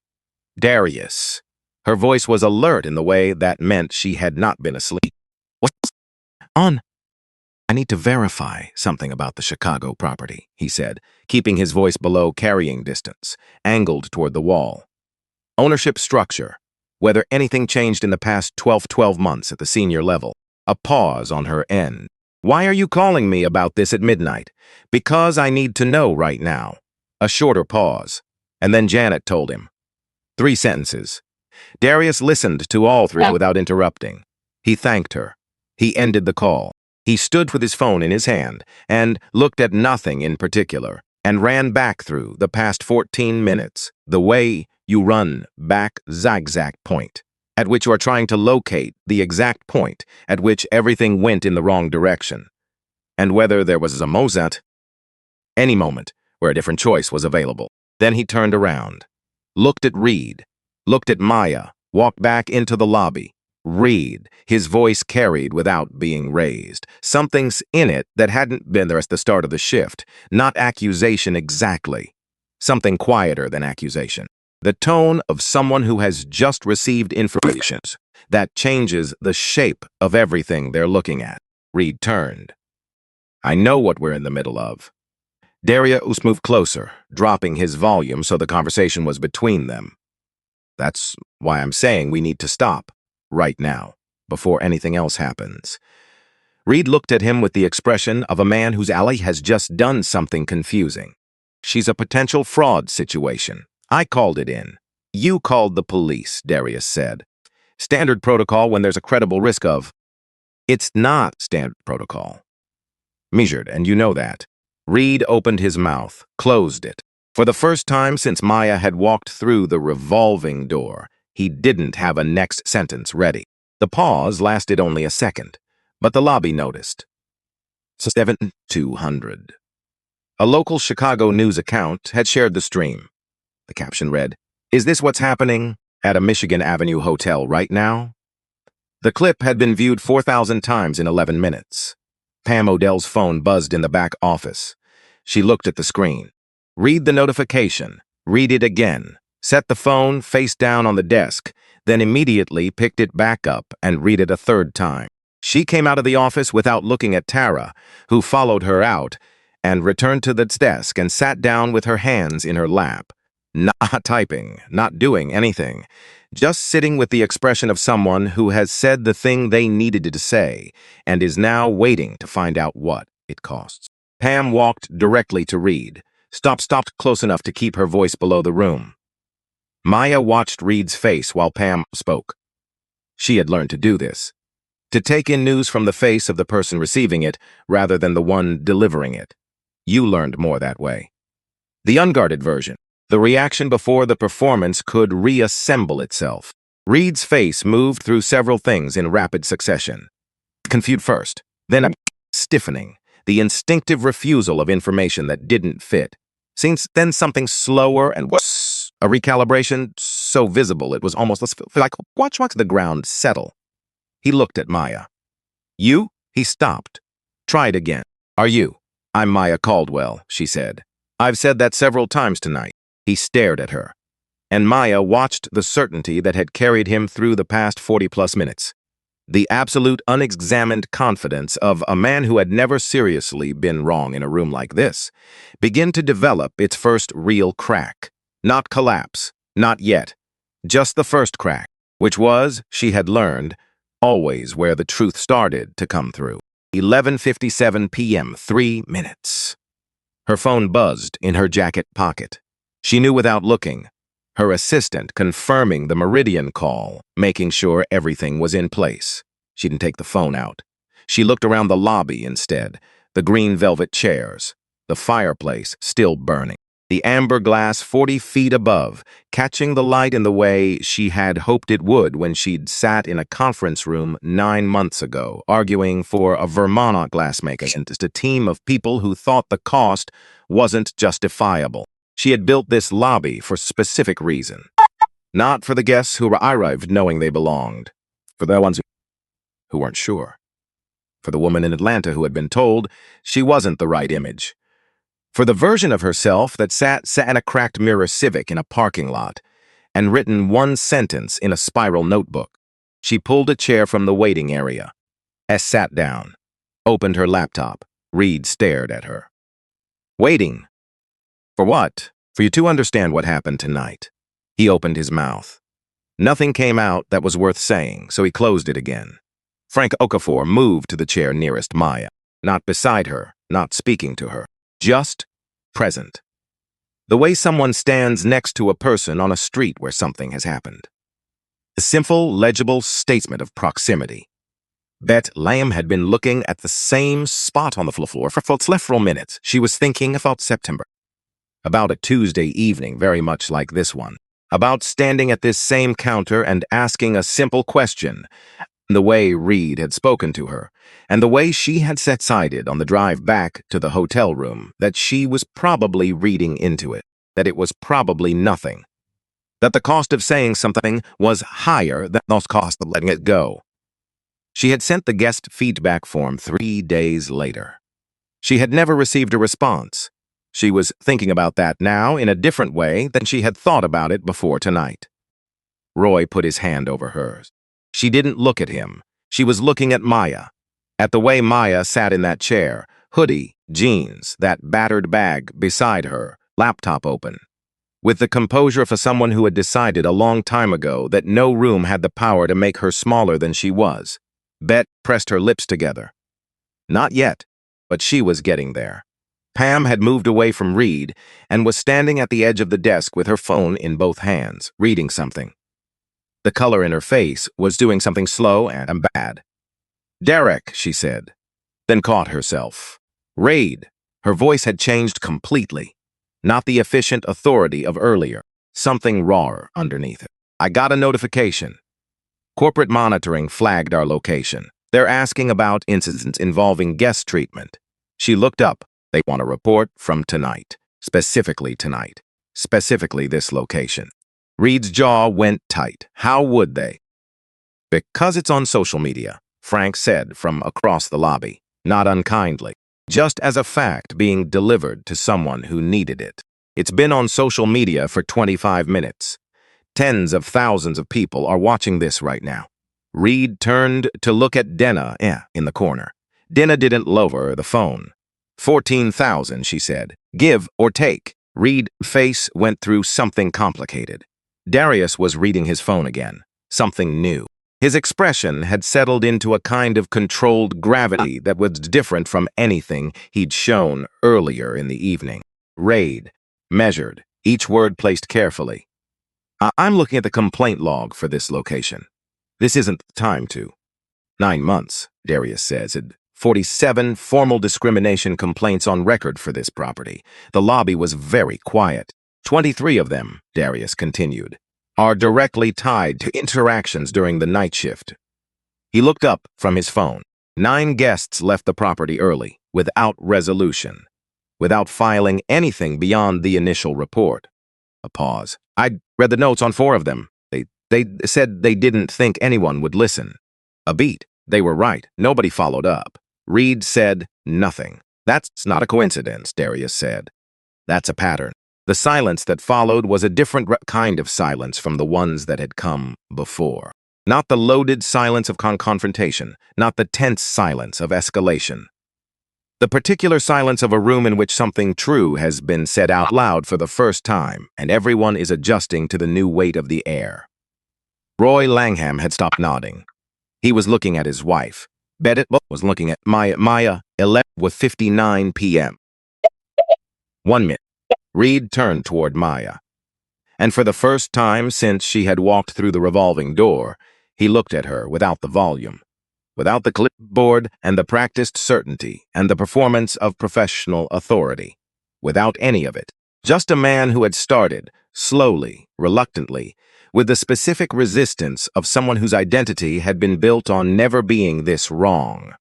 Darius. Her voice was alert in the way that meant she had not been asleep. What's on? I need to verify something about the Chicago property, he said, keeping his voice below carrying distance, angled toward the wall. Ownership structure. Whether anything changed in the past 12 months at the senior level. A pause on her end. Why are you calling me about this at midnight? Because I need to know right now. A shorter pause. And then Janet told him. 3 sentences. Darius listened to all 3 without interrupting. He thanked her. He ended the call. He stood with his phone in his hand and looked at nothing in particular and ran back through the past 14 minutes, the way you run back zigzag point, at which you are trying to locate the exact point at which everything went in the wrong direction, and whether there was a Mozart, any moment where a different choice was available. Then he turned around, looked at Reed, looked at Maya, walked back into the lobby. Reed, his voice carried without being raised. Something's in it that hadn't been there at the start of the shift, not accusation exactly. Something quieter than accusation. The tone of someone who has just received information that changes the shape of everything they're looking at. Reed turned. I know what we're in the middle of. Darius moved closer, dropping his volume so the conversation was between them. That's why I'm saying we need to stop, right now, before anything else happens. Reed looked at him with the expression of a man whose ally has just done something confusing. She's a potential fraud situation. I called it in. You called the police, Darius said. Standard protocol when there's a credible risk of. It's not standard protocol. Measured, and you know that. Reed opened his mouth, closed it. For the first time since Maya had walked through the revolving door, he didn't have a next sentence ready. The pause lasted only a second, but the lobby noticed. 7200. A local Chicago news account had shared the stream. The caption read, "Is this what's happening at a Michigan Avenue hotel right now?" The clip had been viewed 4,000 times in 11 minutes. Pam Odell's phone buzzed in the back office. She looked at the screen. Read the notification. Read it again. Set the phone face down on the desk, then immediately picked it back up and read it a third time. She came out of the office without looking at Tara, who followed her out, and returned to the desk and sat down with her hands in her lap. Not typing, not doing anything, just sitting with the expression of someone who has said the thing they needed to say and is now waiting to find out what it costs. Pam walked directly to Reed, stopped close enough to keep her voice below the room. Maya watched Reed's face while Pam spoke. She had learned to do this, to take in news from the face of the person receiving it rather than the one delivering it. You learned more that way. The unguarded version. The reaction before the performance could reassemble itself. Reed's face moved through several things in rapid succession. Confused first, then a stiffening, the instinctive refusal of information that didn't fit. Then something slower and worse, a recalibration so visible it was almost like watch the ground settle. He looked at Maya. You? He stopped. Tried again. Are you? I'm Maya Caldwell, she said. I've said that several times tonight. He stared at her, and Maya watched the certainty that had carried him through the past 40-plus minutes. The absolute unexamined confidence of a man who had never seriously been wrong in a room like this begin to develop its first real crack. Not collapse, not yet. Just the first crack, which was, she had learned, always where the truth started to come through. 11:57 p.m., 3 minutes. Her phone buzzed in her jacket pocket. She knew without looking. Her assistant confirming the Meridian call, making sure everything was in place. She didn't take the phone out. She looked around the lobby instead, the green velvet chairs, the fireplace still burning, the amber glass 40 feet above, catching the light in the way she had hoped it would when she'd sat in a conference room 9 months ago, arguing for a Vermont glassmaker against a team of people who thought the cost wasn't justifiable. She had built this lobby for a specific reason. Not for the guests who arrived knowing they belonged. For the ones who weren't sure. For the woman in Atlanta who had been told she wasn't the right image. For the version of herself that sat in a cracked mirror Civic in a parking lot and written one sentence in a spiral notebook. She pulled a chair from the waiting area. Sat down. Opened her laptop. Reed stared at her. Waiting. For what? For you to understand what happened tonight. He opened his mouth. Nothing came out that was worth saying, so he closed it again. Frank Okafor moved to the chair nearest Maya, not beside her, not speaking to her, just present. The way someone stands next to a person on a street where something has happened. A simple, legible statement of proximity. Bet Lamb had been looking at the same spot on the floor for several minutes. She was thinking about September. About a Tuesday evening very much like this one. About standing at this same counter and asking a simple question. The way Reed had spoken to her, and the way she had decided on the drive back to the hotel room that she was probably reading into it, that it was probably nothing. That the cost of saying something was higher than the cost of letting it go. She had sent the guest feedback form 3 days later. She had never received a response. She was thinking about that now in a different way than she had thought about it before tonight. Roy put his hand over hers. She didn't look at him. She was looking at Maya. At the way Maya sat in that chair, hoodie, jeans, that battered bag beside her, laptop open. With the composure for someone who had decided a long time ago that no room had the power to make her smaller than she was. Bet pressed her lips together. Not yet, but she was getting there. Pam had moved away from Reed and was standing at the edge of the desk with her phone in both hands, reading something. The color in her face was doing something slow and bad. "Derek," she said, then caught herself. "Reed." Her voice had changed completely. Not the efficient authority of earlier, something rawer underneath it. "I got a notification. Corporate monitoring flagged our location. They're asking about incidents involving guest treatment." She looked up. "They want a report from tonight. Specifically tonight. Specifically this location." Reed's jaw went tight. How would they? "Because it's on social media," Frank said from across the lobby, not unkindly, just as a fact being delivered to someone who needed it. "It's been on social media for 25 minutes. Tens of thousands of people are watching this right now." Reed turned to look at Denna in the corner. Denna didn't lower the phone. 14,000, she said. "Give or take." Reed's face went through something complicated. Darius was reading his phone again. Something new. His expression had settled into a kind of controlled gravity that was different from anything he'd shown earlier in the evening. Reed measured, each word placed carefully. "I'm looking at the complaint log for this location. This isn't the time to." 9 months, Darius says, had 47 formal discrimination complaints on record for this property. The lobby was very quiet. 23 of them, Darius continued, are directly tied to interactions during the night shift. He looked up from his phone. 9 guests left the property early, without resolution, without filing anything beyond the initial report. A pause. "I'd read the notes on 4 of them. They said they didn't think anyone would listen." A beat. They were right. Nobody followed up. Reed said nothing. "That's not a coincidence," Darius said. "That's a pattern." The silence that followed was a different kind of silence from the ones that had come before. Not the loaded silence of confrontation, not the tense silence of escalation. The particular silence of a room in which something true has been said out loud for the first time, and everyone is adjusting to the new weight of the air. Roy Langham had stopped nodding. He was looking at his wife. Bennett was looking at Maya. 11:59 p.m. 1 minute. Reed turned toward Maya. And for the first time since she had walked through the revolving door, he looked at her without the volume, without the clipboard and the practiced certainty and the performance of professional authority, without any of it. Just a man who had started, slowly, reluctantly, with the specific resistance of someone whose identity had been built on never being this wrong.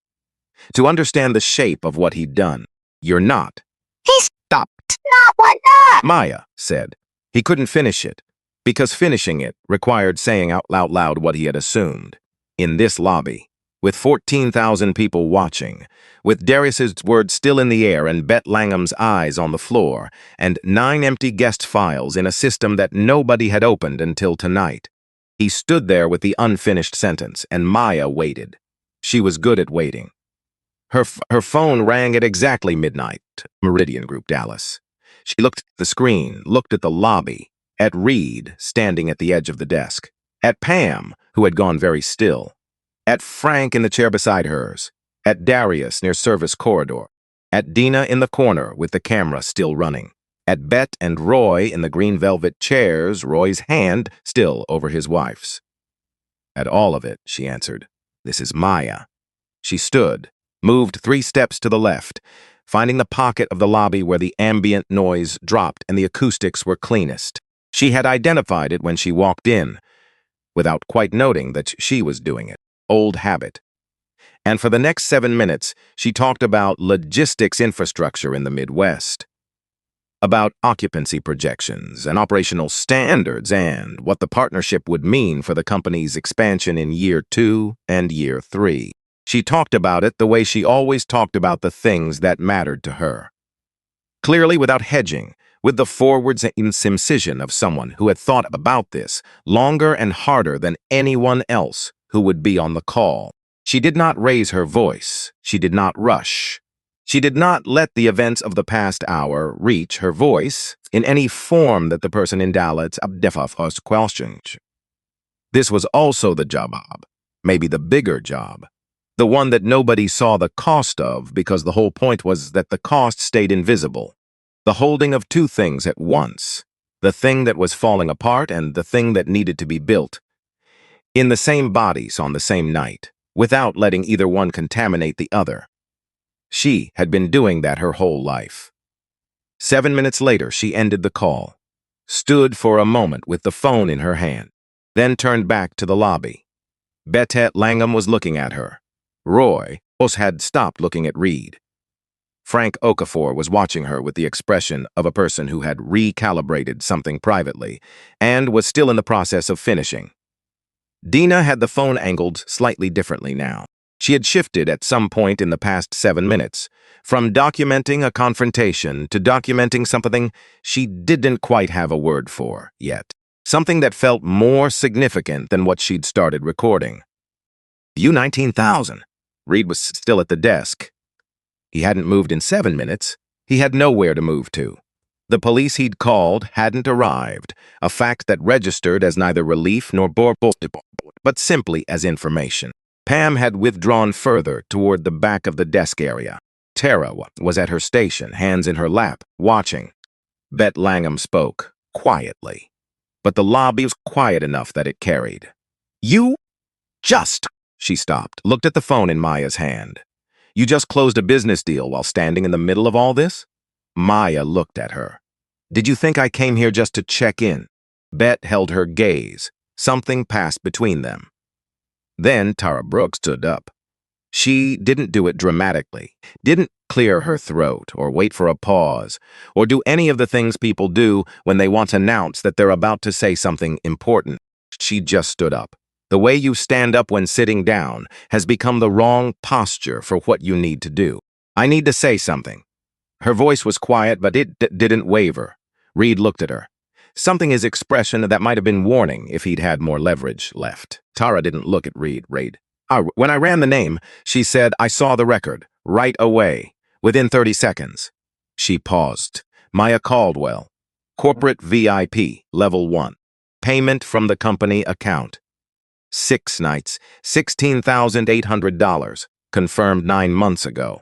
To understand the shape of what he'd done. "You're not." He "Stopped." not what not. Maya said. He couldn't finish it, because finishing it required saying out loud what he had assumed. In this lobby, with 14,000 people watching, with Darius's words still in the air and Bet Langham's eyes on the floor, and 9 empty guest files in a system that nobody had opened until tonight. He stood there with the unfinished sentence, and Maya waited. She was good at waiting. Her phone rang at exactly midnight, Meridian Group, Dallas. She looked at the screen, looked at the lobby, at Reed, standing at the edge of the desk, at Pam, who had gone very still, at Frank in the chair beside hers, at Darius near service corridor, at Dina in the corner with the camera still running, at Bet and Roy in the green velvet chairs, Roy's hand still over his wife's. "At all of it," she answered. "This is Maya." She stood, moved 3 steps to the left, finding the pocket of the lobby where the ambient noise dropped and the acoustics were cleanest. She had identified it when she walked in, without quite noting that she was doing it. Old habit. And for the next 7 minutes, she talked about logistics infrastructure in the Midwest, about occupancy projections and operational standards and what the partnership would mean for the company's expansion in year 2 and year 3. She talked about it the way she always talked about the things that mattered to her. clearly without hedging, with the forwards incision of someone who had thought about this longer and harder than anyone else who would be on the call. She did not raise her voice. She did not rush. She did not let the events of the past hour reach her voice in any form that the person in Dallas us questioned. This was also the job, maybe the bigger job, the one that nobody saw the cost of because the whole point was that the cost stayed invisible. The holding of two things at once, the thing that was falling apart and the thing that needed to be built, in the same bodies on the same night, without letting either one contaminate the other. She had been doing that her whole life. 7 minutes later, she ended the call, stood for a moment with the phone in her hand, then turned back to the lobby. Bettet Langham was looking at her. Roy had stopped looking at Reed. Frank Okafor was watching her with the expression of a person who had recalibrated something privately and was still in the process of finishing. Dina had the phone angled slightly differently now. She had shifted at some point in the past 7 minutes, from documenting a confrontation to documenting something she didn't quite have a word for yet. Something that felt more significant than what she'd started recording. U-19,000. Reed was still at the desk. He hadn't moved in 7 minutes. He had nowhere to move to. The police he'd called hadn't arrived, a fact that registered as neither relief nor but simply as information. Pam had withdrawn further toward the back of the desk area. Tara was at her station, hands in her lap, watching. Bet Langham spoke, quietly. But the lobby was quiet enough that it carried. You just... She stopped, looked at the phone in Maya's hand. You just closed a business deal while standing in the middle of all this? Maya looked at her. Did you think I came here just to check in? Bet held her gaze. Something passed between them. Then Tara Brooks stood up. She didn't do it dramatically, didn't clear her throat or wait for a pause, or do any of the things people do when they want to announce that they're about to say something important. She just stood up. The way you stand up when sitting down has become the wrong posture for what you need to do. I need to say something. Her voice was quiet, but it didn't waver. Reed looked at her. Something his expression that might have been warning if he'd had more leverage left. Tara didn't look at Reed. When I ran the name, she said, I saw the record, right away, within 30 seconds. She paused. Maya Caldwell, corporate VIP, level 1. Payment from the company account. 6 nights, $16,800, confirmed 9 months ago.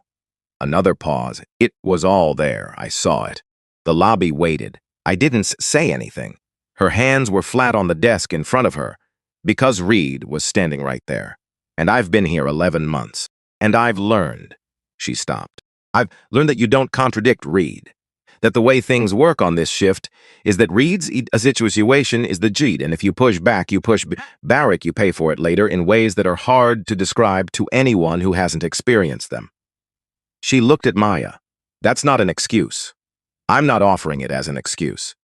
Another pause. It was all there. I saw it. The lobby waited. I didn't say anything. Her hands were flat on the desk in front of her, because Reed was standing right there. And I've been here 11 months. And I've learned. She stopped. I've learned that you don't contradict Reed. That the way things work on this shift is that Reed's situation is the Jeed, and if you push back, you push back, you pay for it later in ways that are hard to describe to anyone who hasn't experienced them. She looked at Maya. That's not an excuse. I'm not offering it as an excuse.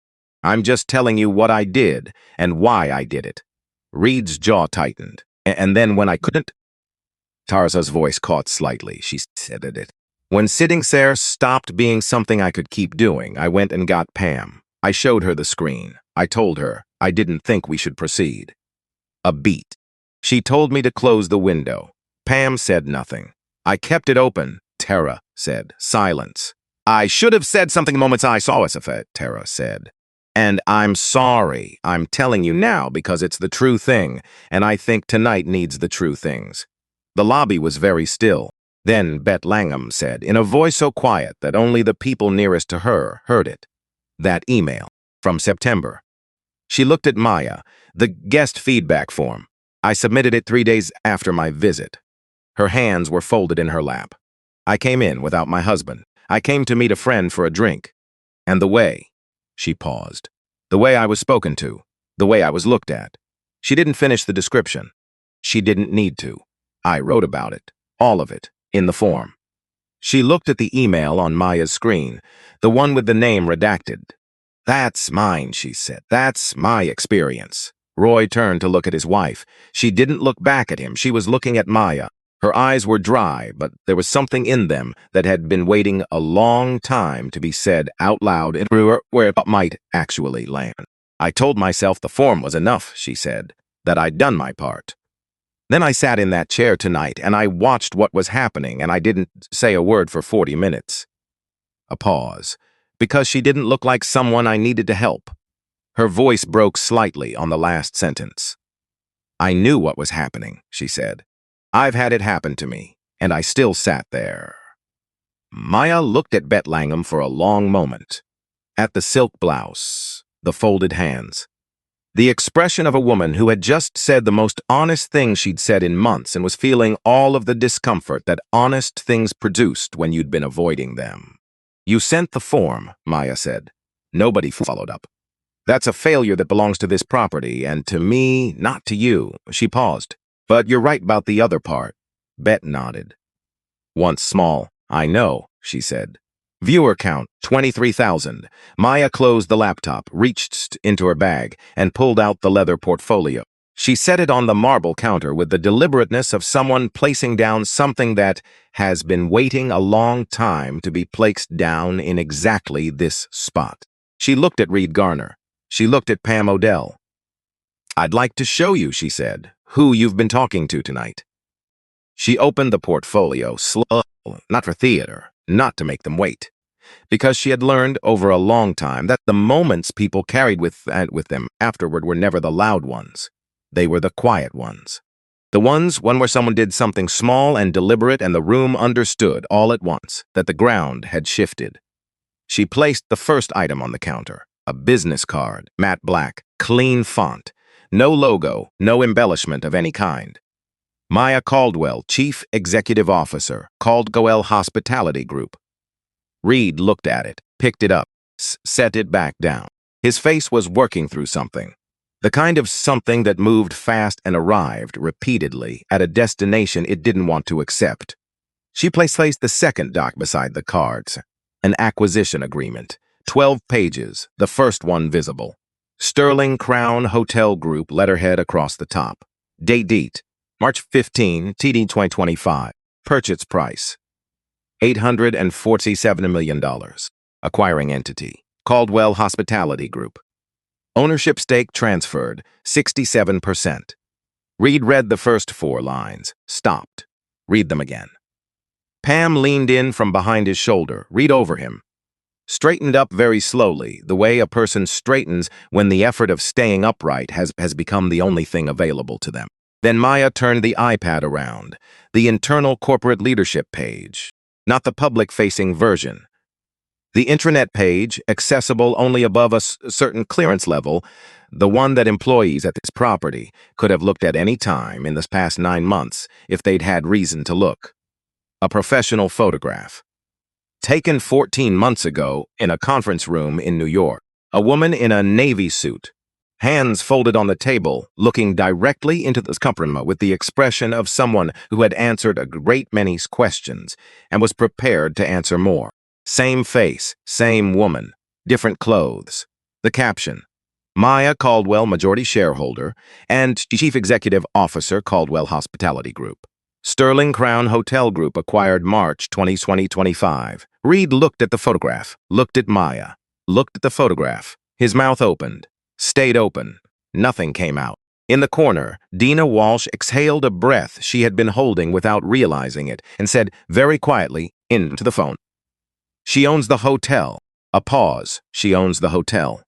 I'm just telling you what I did and why I did it. Reed's jaw tightened, and then when I couldn't... Tarza's voice caught slightly. She said it. When sitting there stopped being something I could keep doing, I went and got Pam. I showed her the screen. I told her I didn't think we should proceed. A beat. She told me to close the window. Pam said nothing. I kept it open, Tara said. Silence. I should have said something the moment I saw us, Tara said. And I'm sorry. I'm telling you now because it's the true thing, and I think tonight needs the true things. The lobby was very still. Then Bet Langham said, in a voice so quiet that only the people nearest to her heard it. That email. From September. She looked at Maya, the guest feedback form. I submitted it 3 days after my visit. Her hands were folded in her lap. I came in without my husband. I came to meet a friend for a drink. And the way, she paused, the way I was spoken to, the way I was looked at. She didn't finish the description. She didn't need to. I wrote about it, all of it, in the form. She looked at the email on Maya's screen, the one with the name redacted. That's mine, she said. That's my experience. Roy turned to look at his wife. She didn't look back at him. She was looking at Maya. Her eyes were dry, but there was something in them that had been waiting a long time to be said out loud in where it might actually land. I told myself the form was enough, she said, that I'd done my part. Then I sat in that chair tonight and I watched what was happening and I didn't say a word for 40 minutes. A pause, because she didn't look like someone I needed to help. Her voice broke slightly on the last sentence. I knew what was happening, she said. I've had it happen to me, and I still sat there. Maya looked at Bet Langham for a long moment. At the silk blouse, the folded hands. The expression of a woman who had just said the most honest thing she'd said in months and was feeling all of the discomfort that honest things produced when you'd been avoiding them. You sent the form, Maya said. Nobody followed up. That's a failure that belongs to this property, and to me, not to you. She paused. But you're right about the other part. Bet nodded. Once small, I know, she said. Viewer count, 23,000. Maya closed the laptop, reached into her bag, and pulled out the leather portfolio. She set it on the marble counter with the deliberateness of someone placing down something that has been waiting a long time to be placed down in exactly this spot. She looked at Reed Garner. She looked at Pam Odell. I'd like to show you, she said, who you've been talking to tonight. She opened the portfolio slowly, not for theater, not to make them wait, because she had learned over a long time that the moments people carried with them afterward were never the loud ones. They were the quiet ones. The ones where someone did something small and deliberate and the room understood all at once that the ground had shifted. She placed the first item on the counter, a business card, matte black, clean font, no logo, no embellishment of any kind. Maya Caldwell, Chief Executive Officer, Caldwell Hospitality Group. Reed looked at it, picked it up, set it back down. His face was working through something. The kind of something that moved fast and arrived repeatedly at a destination it didn't want to accept. She placed the second doc beside the cards. An acquisition agreement. 12 pages, the first one visible. Sterling Crown Hotel Group letterhead across the top. Date, March 15, TD 2025. Purchase price, $847 million. Acquiring entity, Caldwell Hospitality Group. Ownership stake transferred, 67%. Reed read the first 4 lines, stopped. Read them again. Pam leaned in from behind his shoulder, read over him. Straightened up very slowly, the way a person straightens when the effort of staying upright has become the only thing available to them. Then Maya turned the iPad around, the internal corporate leadership page, not the public-facing version. The intranet page, accessible only above a certain clearance level, the one that employees at this property could have looked at any time in the past 9 months if they'd had reason to look. A professional photograph. Taken 14 months ago in a conference room in New York. A woman in a navy suit, hands folded on the table, looking directly into the camera with the expression of someone who had answered a great many questions and was prepared to answer more. Same face, same woman, different clothes. The caption, Maya Caldwell, majority shareholder, and Chief Executive Officer, Caldwell Hospitality Group. Sterling Crown Hotel Group acquired March 2025. Reed looked at the photograph, looked at Maya, looked at the photograph. His mouth opened, stayed open. Nothing came out. In the corner, Dina Walsh exhaled a breath she had been holding without realizing it and said very quietly into the phone, She owns the hotel. A pause. She owns the hotel.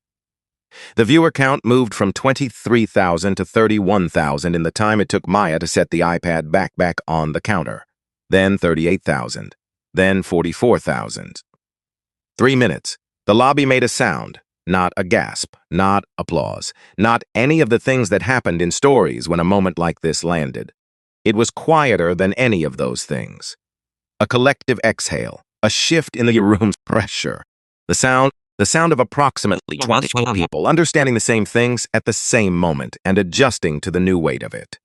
The viewer count moved from 23,000 to 31,000 in the time it took Maya to set the iPad back on the counter. Then 38,000. Then 44,000. 3 minutes. The lobby made a sound. Not a gasp. Not applause. Not any of the things that happened in stories when a moment like this landed. It was quieter than any of those things. A collective exhale. A shift in the room's pressure. The sound of approximately 20 people understanding the same things at the same moment and adjusting to the new weight of it.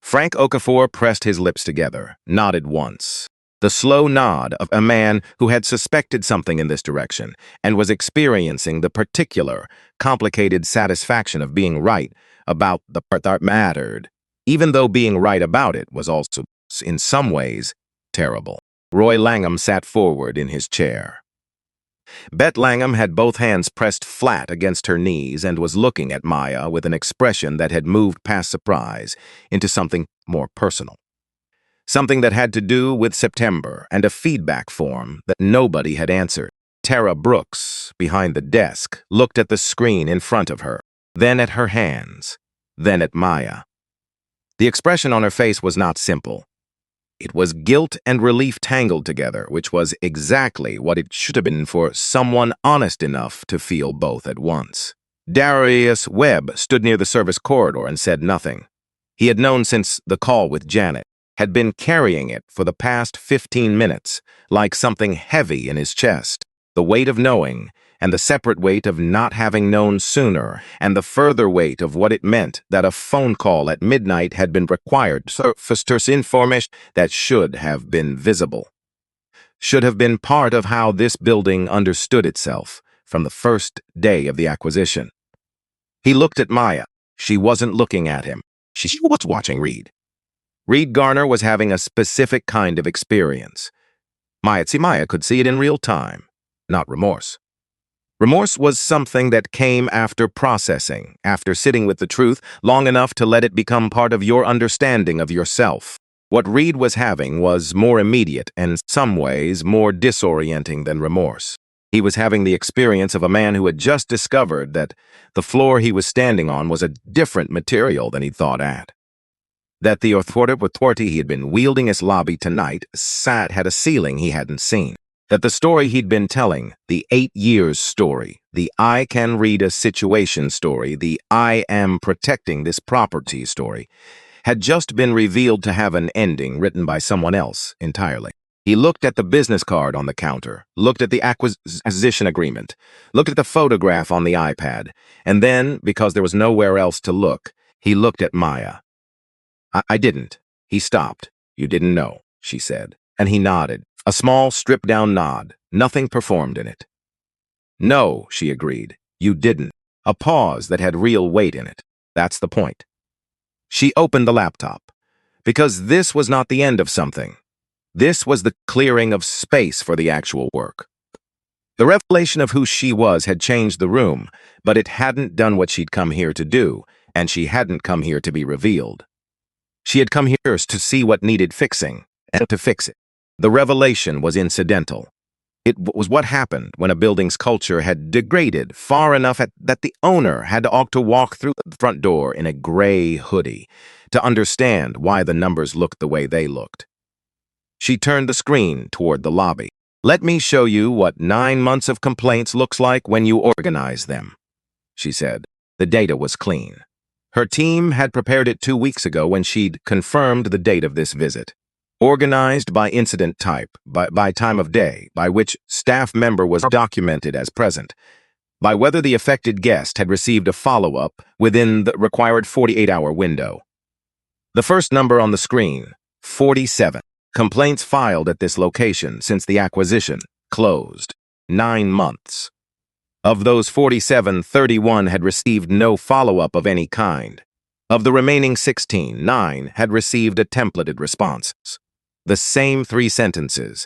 Frank Okafor pressed his lips together, nodded once. The slow nod of a man who had suspected something in this direction and was experiencing the particular, complicated satisfaction of being right about the part that mattered, even though being right about it was also in some ways, terrible. Roy Langham sat forward in his chair. Bet Langham had both hands pressed flat against her knees and was looking at Maya with an expression that had moved past surprise into something more personal. Something that had to do with September and a feedback form that nobody had answered. Tara Brooks, behind the desk, looked at the screen in front of her, then at her hands, then at Maya. The expression on her face was not simple. It was guilt and relief tangled together, which was exactly what it should have been for someone honest enough to feel both at once. Darius Webb stood near the service corridor and said nothing. He had known since the call with Janet, had been carrying it for the past 15 minutes, like something heavy in his chest. The weight of knowing, and the separate weight of not having known sooner, and the further weight of what it meant that a phone call at midnight had been required for information that should have been visible. Should have been part of how this building understood itself from the first day of the acquisition. He looked at Maya. She wasn't looking at him. She was watching Reed. Reed Garner was having a specific kind of experience. Maya could see it in real time, not remorse. Remorse was something that came after processing, after sitting with the truth long enough to let it become part of your understanding of yourself. What Reed was having was more immediate and in some ways more disorienting than remorse. He was having the experience of a man who had just discovered that the floor he was standing on was a different material than he'd thought at. That the authority he had been wielding his lobby tonight had a ceiling he hadn't seen. That the story he'd been telling, the 8 years story, the I can read a situation story, the I am protecting this property story, had just been revealed to have an ending written by someone else entirely. He looked at the business card on the counter, looked at the acquisition agreement, looked at the photograph on the iPad, and then, because there was nowhere else to look, he looked at Maya. I didn't. He stopped. You didn't know, she said, and he nodded. A small, stripped-down nod, nothing performed in it. No, she agreed, you didn't. A pause that had real weight in it. That's the point. She opened the laptop, because this was not the end of something. This was the clearing of space for the actual work. The revelation of who she was had changed the room, but it hadn't done what she'd come here to do, and she hadn't come here to be revealed. She had come here to see what needed fixing, and to fix it. The revelation was incidental. It was what happened when a building's culture had degraded far enough that the owner had to walk through the front door in a gray hoodie to understand why the numbers looked the way they looked. She turned the screen toward the lobby. Let me show you what 9 months of complaints looks like when you organize them, she said. The data was clean. Her team had prepared it 2 weeks ago when she'd confirmed the date of this visit. Organized by incident type, by time of day, by which staff member was documented as present, by whether the affected guest had received a follow-up within the required 48-hour window. The first number on the screen, 47. Complaints filed at this location since the acquisition closed. 9 months. Of those 47, 31 had received no follow-up of any kind. Of the remaining 16, 9 had received a templated response. The same 3 sentences,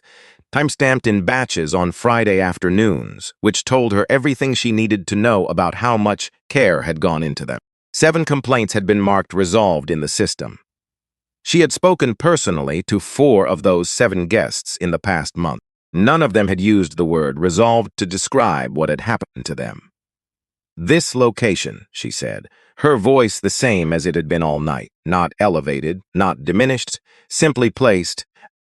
timestamped in batches on Friday afternoons, which told her everything she needed to know about how much care had gone into them. 7 complaints had been marked resolved in the system. She had spoken personally to 4 of those 7 guests in the past month. None of them had used the word resolved to describe what had happened to them. This location, she said, her voice the same as it had been all night, not elevated, not diminished, simply placed,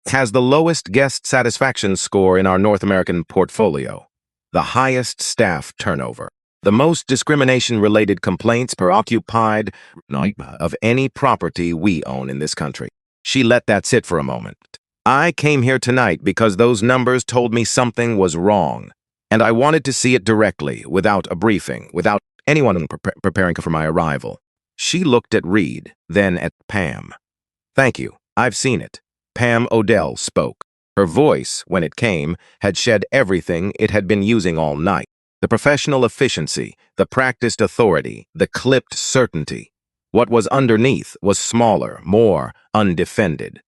has the lowest guest satisfaction score in our North American portfolio, the highest staff turnover, the most discrimination-related complaints per occupied of any property we own in this country. She let that sit for a moment. I came here tonight because those numbers told me something was wrong, and I wanted to see it directly, without a briefing, without anyone preparing for my arrival. She looked at Reed, then at Pam. Thank you, I've seen it. Pam Odell spoke. Her voice, when it came, had shed everything it had been using all night. The professional efficiency, the practiced authority, the clipped certainty. What was underneath was smaller, more undefended.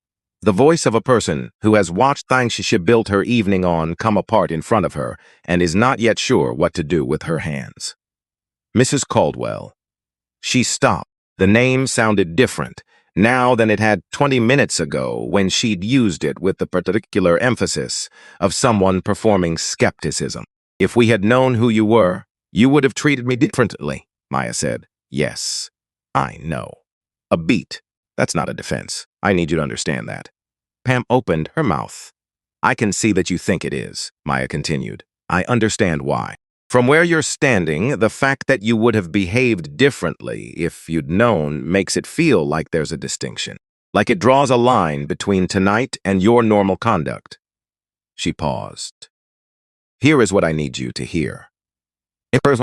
The voice of a person who has watched things she built her evening on come apart in front of her and is not yet sure what to do with her hands. Mrs. Caldwell. She stopped. The name sounded different now than it had 20 minutes ago when she'd used it with the particular emphasis of someone performing skepticism. If we had known who you were, you would have treated me differently, Maya said. Yes, I know. A beat. That's not a defense. I need you to understand that. Pam opened her mouth. I can see that you think it is, Maya continued. I understand why. From where you're standing, the fact that you would have behaved differently if you'd known makes it feel like there's a distinction, like it draws a line between tonight and your normal conduct. She paused. Here is what I need you to hear. Well,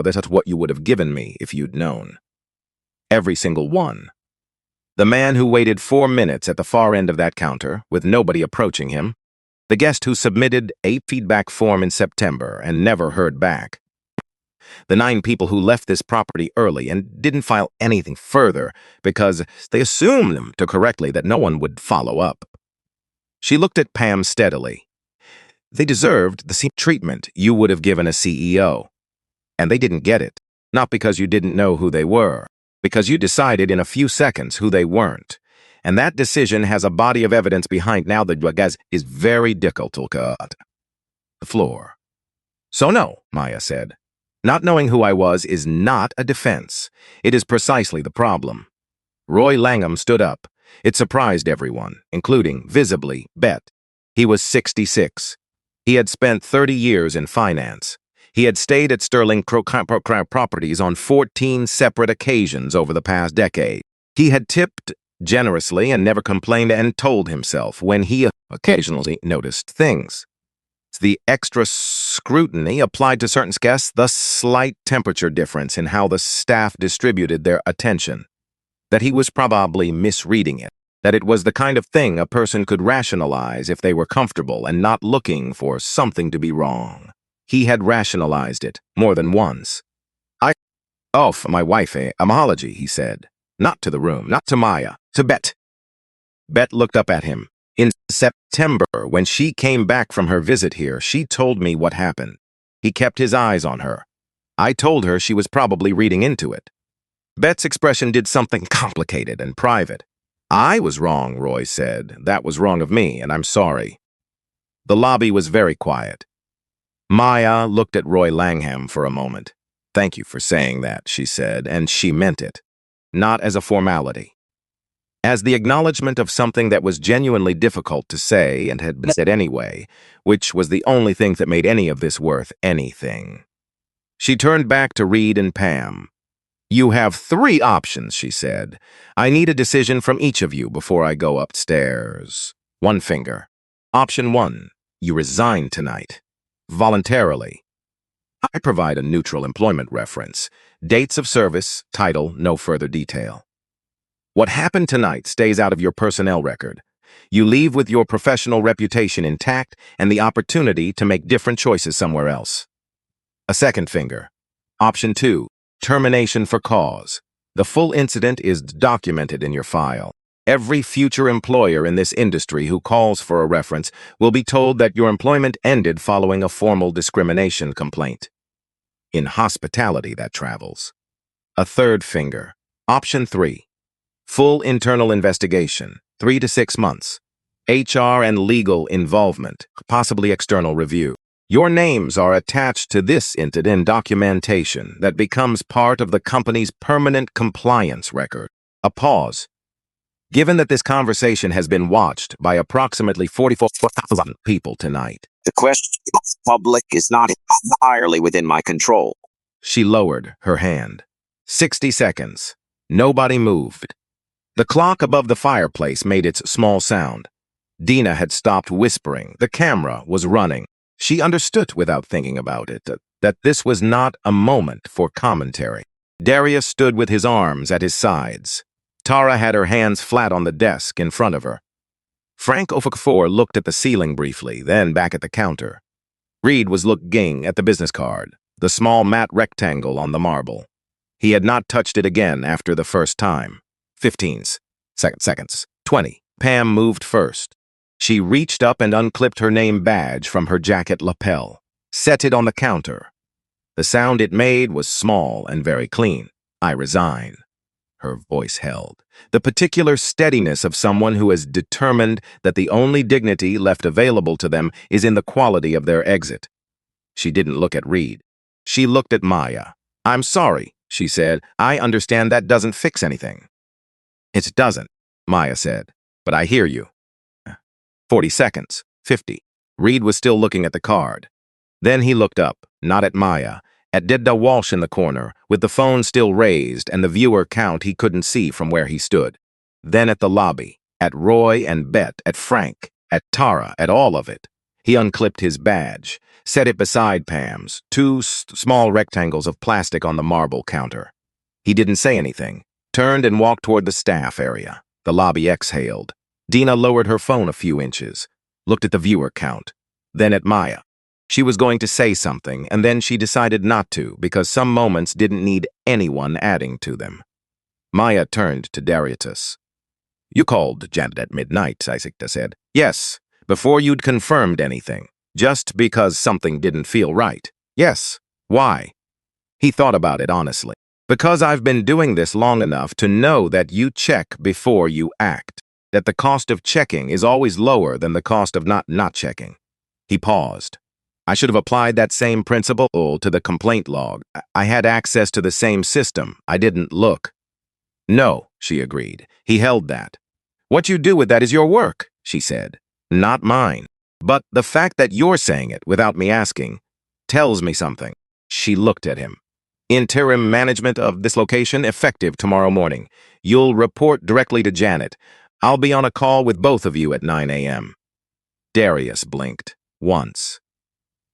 that's what you would have given me if you'd known. Every single one. The man who waited 4 minutes at the far end of that counter, with nobody approaching him. The guest who submitted a feedback form in September and never heard back. The 9 people who left this property early and didn't file anything further because they assumed them to correctly that no one would follow up. She looked at Pam steadily. They deserved the same treatment you would have given a CEO. And they didn't get it, not because you didn't know who they were, because you decided in a few seconds who they weren't. And that decision has a body of evidence behind now that guys is very difficult to cut. The floor. So no, Maya said. Not knowing who I was is not a defense. It is precisely the problem. Roy Langham stood up. It surprised everyone, including, visibly, Bet. He was 66. He had spent 30 years in finance. He had stayed at Sterling Properties on 14 separate occasions over the past decade. He had tipped generously and never complained and told himself when he occasionally noticed things. The extra scrutiny applied to certain guests, the slight temperature difference in how the staff distributed their attention, that he was probably misreading it, that it was the kind of thing a person could rationalize if they were comfortable and not looking for something to be wrong. He had rationalized it more than once. My wife, apology, he said. Not to the room, not to Maya, to Bet. Bet looked up at him. In September, when she came back from her visit here, she told me what happened. He kept his eyes on her. I told her she was probably reading into it. Bet's expression did something complicated and private. I was wrong, Roy said. That was wrong of me, and I'm sorry. The lobby was very quiet. Maya looked at Roy Langham for a moment. Thank you for saying that, she said, and she meant it. Not as a formality. As the acknowledgement of something that was genuinely difficult to say and had been said anyway, which was the only thing that made any of this worth anything. She turned back to Reed and Pam. You have 3 options, she said. I need a decision from each of you before I go upstairs. One finger. Option 1. You resign tonight. Voluntarily. I provide a neutral employment reference. Dates of service, title, no further detail. What happened tonight stays out of your personnel record. You leave with your professional reputation intact and the opportunity to make different choices somewhere else. A second finger. Option 2. Termination for cause. The full incident is documented in your file. Every future employer in this industry who calls for a reference will be told that your employment ended following a formal discrimination complaint. In hospitality, that travels. A third finger. Option 3. Full internal investigation, 3 to 6 months. HR and legal involvement, possibly external review. Your names are attached to this incident documentation that becomes part of the company's permanent compliance record. A pause. Given that this conversation has been watched by approximately 44,000 people tonight, the question of the public is not entirely within my control. She lowered her hand. 60 seconds. Nobody moved. The clock above the fireplace made its small sound. Dina had stopped whispering. The camera was running. She understood without thinking about it that this was not a moment for commentary. Darius stood with his arms at his sides. Tara had her hands flat on the desk in front of her. Frank Okafor looked at the ceiling briefly, then back at the counter. Reed was looking at the business card, the small matte rectangle on the marble. He had not touched it again after the first time. 15 seconds. 20. Pam moved first. She reached up and unclipped her name badge from her jacket lapel, set it on the counter. The sound it made was small and very clean. I resign. Her voice held. The particular steadiness of someone who is determined that the only dignity left available to them is in the quality of their exit. She didn't look at Reed. She looked at Maya. "I'm sorry," she said. "I understand that doesn't fix anything." "It doesn't," Maya said. "But I hear you." 40 seconds. 50. Reed was still looking at the card. Then he looked up, not at Maya, at Didda Walsh in the corner, with the phone still raised and the viewer count he couldn't see from where he stood. Then at the lobby, at Roy and Bet, at Frank, at Tara, at all of it. He unclipped his badge, set it beside Pam's, two small rectangles of plastic on the marble counter. He didn't say anything, turned and walked toward the staff area. The lobby exhaled. Dina lowered her phone a few inches, looked at the viewer count, then at Maya. She was going to say something, and then she decided not to, because some moments didn't need anyone adding to them. Maya turned to Darius. "You called Janet at midnight," Isaacta said. "Yes, before you'd confirmed anything, just because something didn't feel right." "Yes. Why?" He thought about it honestly. "Because I've been doing this long enough to know that you check before you act, that the cost of checking is always lower than the cost of not checking." He paused. "I should have applied that same principle to the complaint log. I had access to the same system. I didn't look." "No," she agreed. He held that. "What you do with that is your work," she said. "Not mine. But the fact that you're saying it without me asking tells me something." She looked at him. "Interim management of this location effective tomorrow morning. You'll report directly to Janet. I'll be on a call with both of you at 9 a.m. Darius blinked. Once.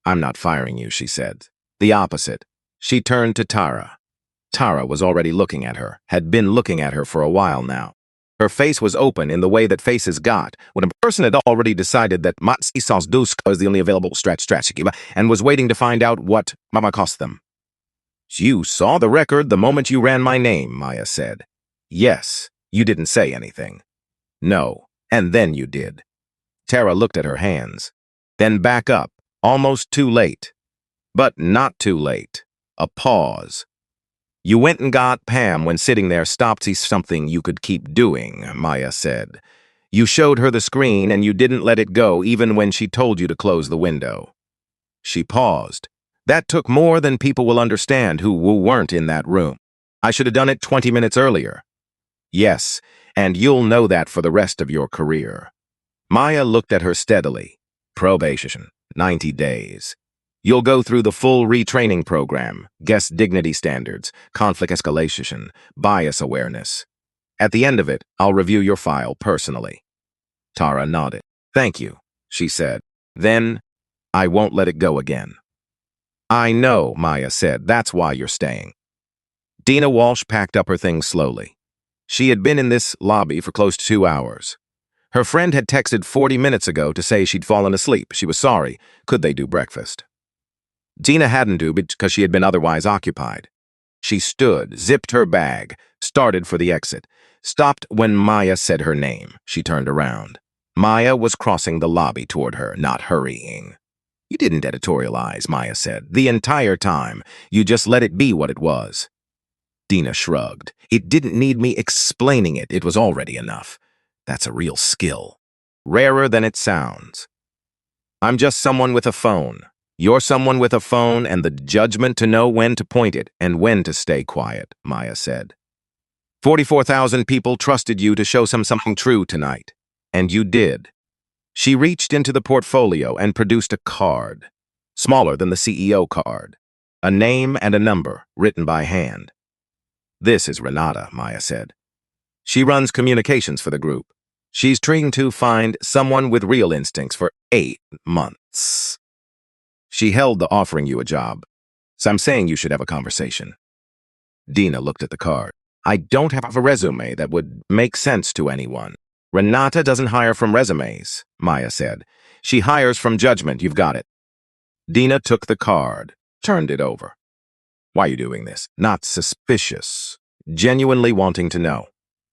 "I'm not firing you," she said. The opposite. She turned to Tara. Tara was already looking at her, had been looking at her for a while now. Her face was open in the way that faces got, when a person had already decided that Matsi Sauce Dusk was the only available strategy, and was waiting to find out what Mama cost them. "You saw the record the moment you ran my name," Maya said. "Yes, you didn't say anything." "No, and then you did." Tara looked at her hands. Then back up, almost too late. But not too late. A pause. "You went and got Pam when sitting there stopped see something you could keep doing," Maya said. "You showed her the screen and you didn't let it go even when she told you to close the window." She paused. "That took more than people will understand who weren't in that room. I should have done it 20 minutes earlier." "Yes, and you'll know that for the rest of your career." Maya looked at her steadily. "Probation, 90 days. You'll go through the full retraining program, guest dignity standards, conflict escalation, bias awareness. At the end of it, I'll review your file personally." Tara nodded. "Thank you," she said. "Then, I won't let it go again." "I know," Maya said. "That's why you're staying." Dina Walsh packed up her things slowly. She had been in this lobby for close to 2 hours. Her friend had texted 40 minutes ago to say she'd fallen asleep. She was sorry. Could they do breakfast? Dina hadn't do because she had been otherwise occupied. She stood, zipped her bag, started for the exit, stopped when Maya said her name. She turned around. Maya was crossing the lobby toward her, not hurrying. "You didn't editorialize," Maya said. "The entire time. You just let it be what it was." Dina shrugged. "It didn't need me explaining it. It was already enough." That's a real skill. Rarer than it sounds. "I'm just someone with a phone. You're someone with a phone and the judgment to know when to point it and when to stay quiet," Maya said. 44,000 people trusted you to show something true tonight. And you did." She reached into the portfolio and produced a card, smaller than the CEO card. A name and a number, written by hand. "This is Renata," Maya said. "She runs communications for the group. She's trying to find someone with real instincts for 8 months. She held the offering you a job, so I'm saying you should have a conversation." Dina looked at the card. "I don't have a resume that would make sense to anyone." "Renata doesn't hire from resumes," Maya said. "She hires from judgment. You've got it." Dina took the card, turned it over. "Why are you doing this?" "Not suspicious. Genuinely wanting to know."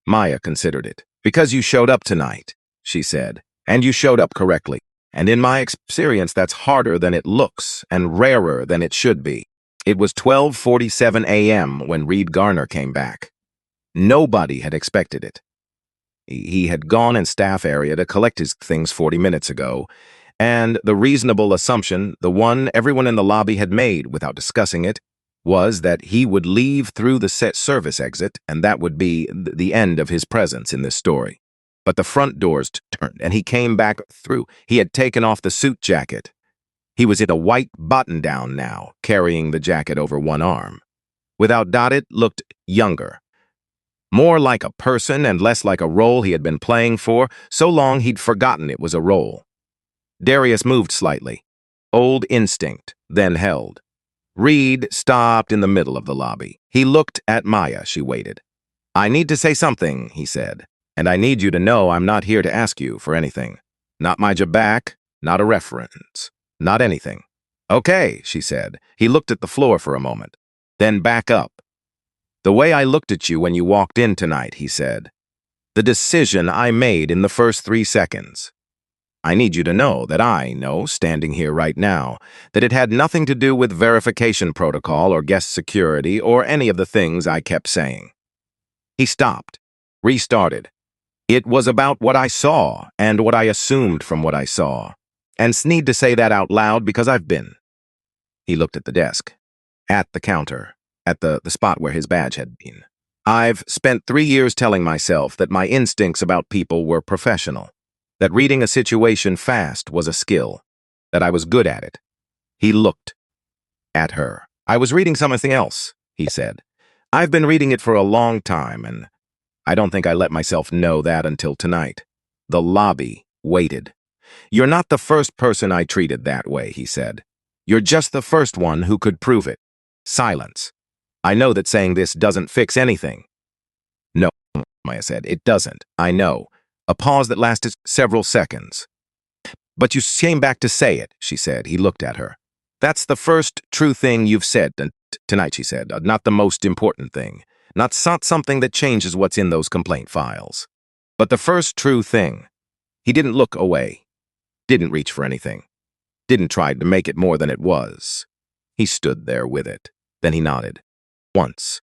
Maya considered it. Because you showed up tonight, she said, and you showed up correctly. And in my experience, that's harder than it looks and rarer than it should be. It was 12:47 a.m. when Reed Garner came back. Nobody had expected it. He had gone in staff area to collect his things 40 minutes ago, and the reasonable assumption, the one everyone in the lobby had made without discussing it, was that he would leave through the set service exit, and that would be the end of his presence in this story. But the front doors turned, and he came back through. He had taken off the suit jacket. He was in a white button-down now, carrying the jacket over one arm. Without doubt, it looked younger. More like a person and less like a role he had been playing for so long he'd forgotten it was a role. Darius moved slightly. Old instinct, then held. Reed stopped in the middle of the lobby. He looked at Maya. She waited. "I need to say something," he said, "and I need you to know I'm not here to ask you for anything. Not my job back, not a reference, not anything." "Okay," she said. He looked at the floor for a moment. Then back up. "The way I looked at you when you walked in tonight," he said. "The decision I made in the first 3 seconds. I need you to know that I know, standing here right now, that it had nothing to do with verification protocol or guest security or any of the things I kept saying." He stopped, restarted. "It was about what I saw and what I assumed from what I saw. And need to say that out loud because I've been." He looked at the desk, at the counter, at the spot where his badge had been. "I've spent 3 years telling myself that my instincts about people were professional, that reading a situation fast was a skill, that I was good at it." He looked at her. "I was reading something else," he said. "I've been reading it for a long time, and I don't think I let myself know that until tonight." The lobby waited. "You're not the first person I treated that way," he said. "You're just the first one who could prove it." Silence. "I know that saying this doesn't fix anything." "No," Maya said, "it doesn't. I know." A pause that lasted several seconds. "But you came back to say it," she said. He looked at her. "That's the first true thing you've said tonight," she said. "Not the most important thing. Not something that changes what's in those complaint files. But the first true thing." He didn't look away. Didn't reach for anything. Didn't try to make it more than it was. He stood there with it. Then he nodded. Once.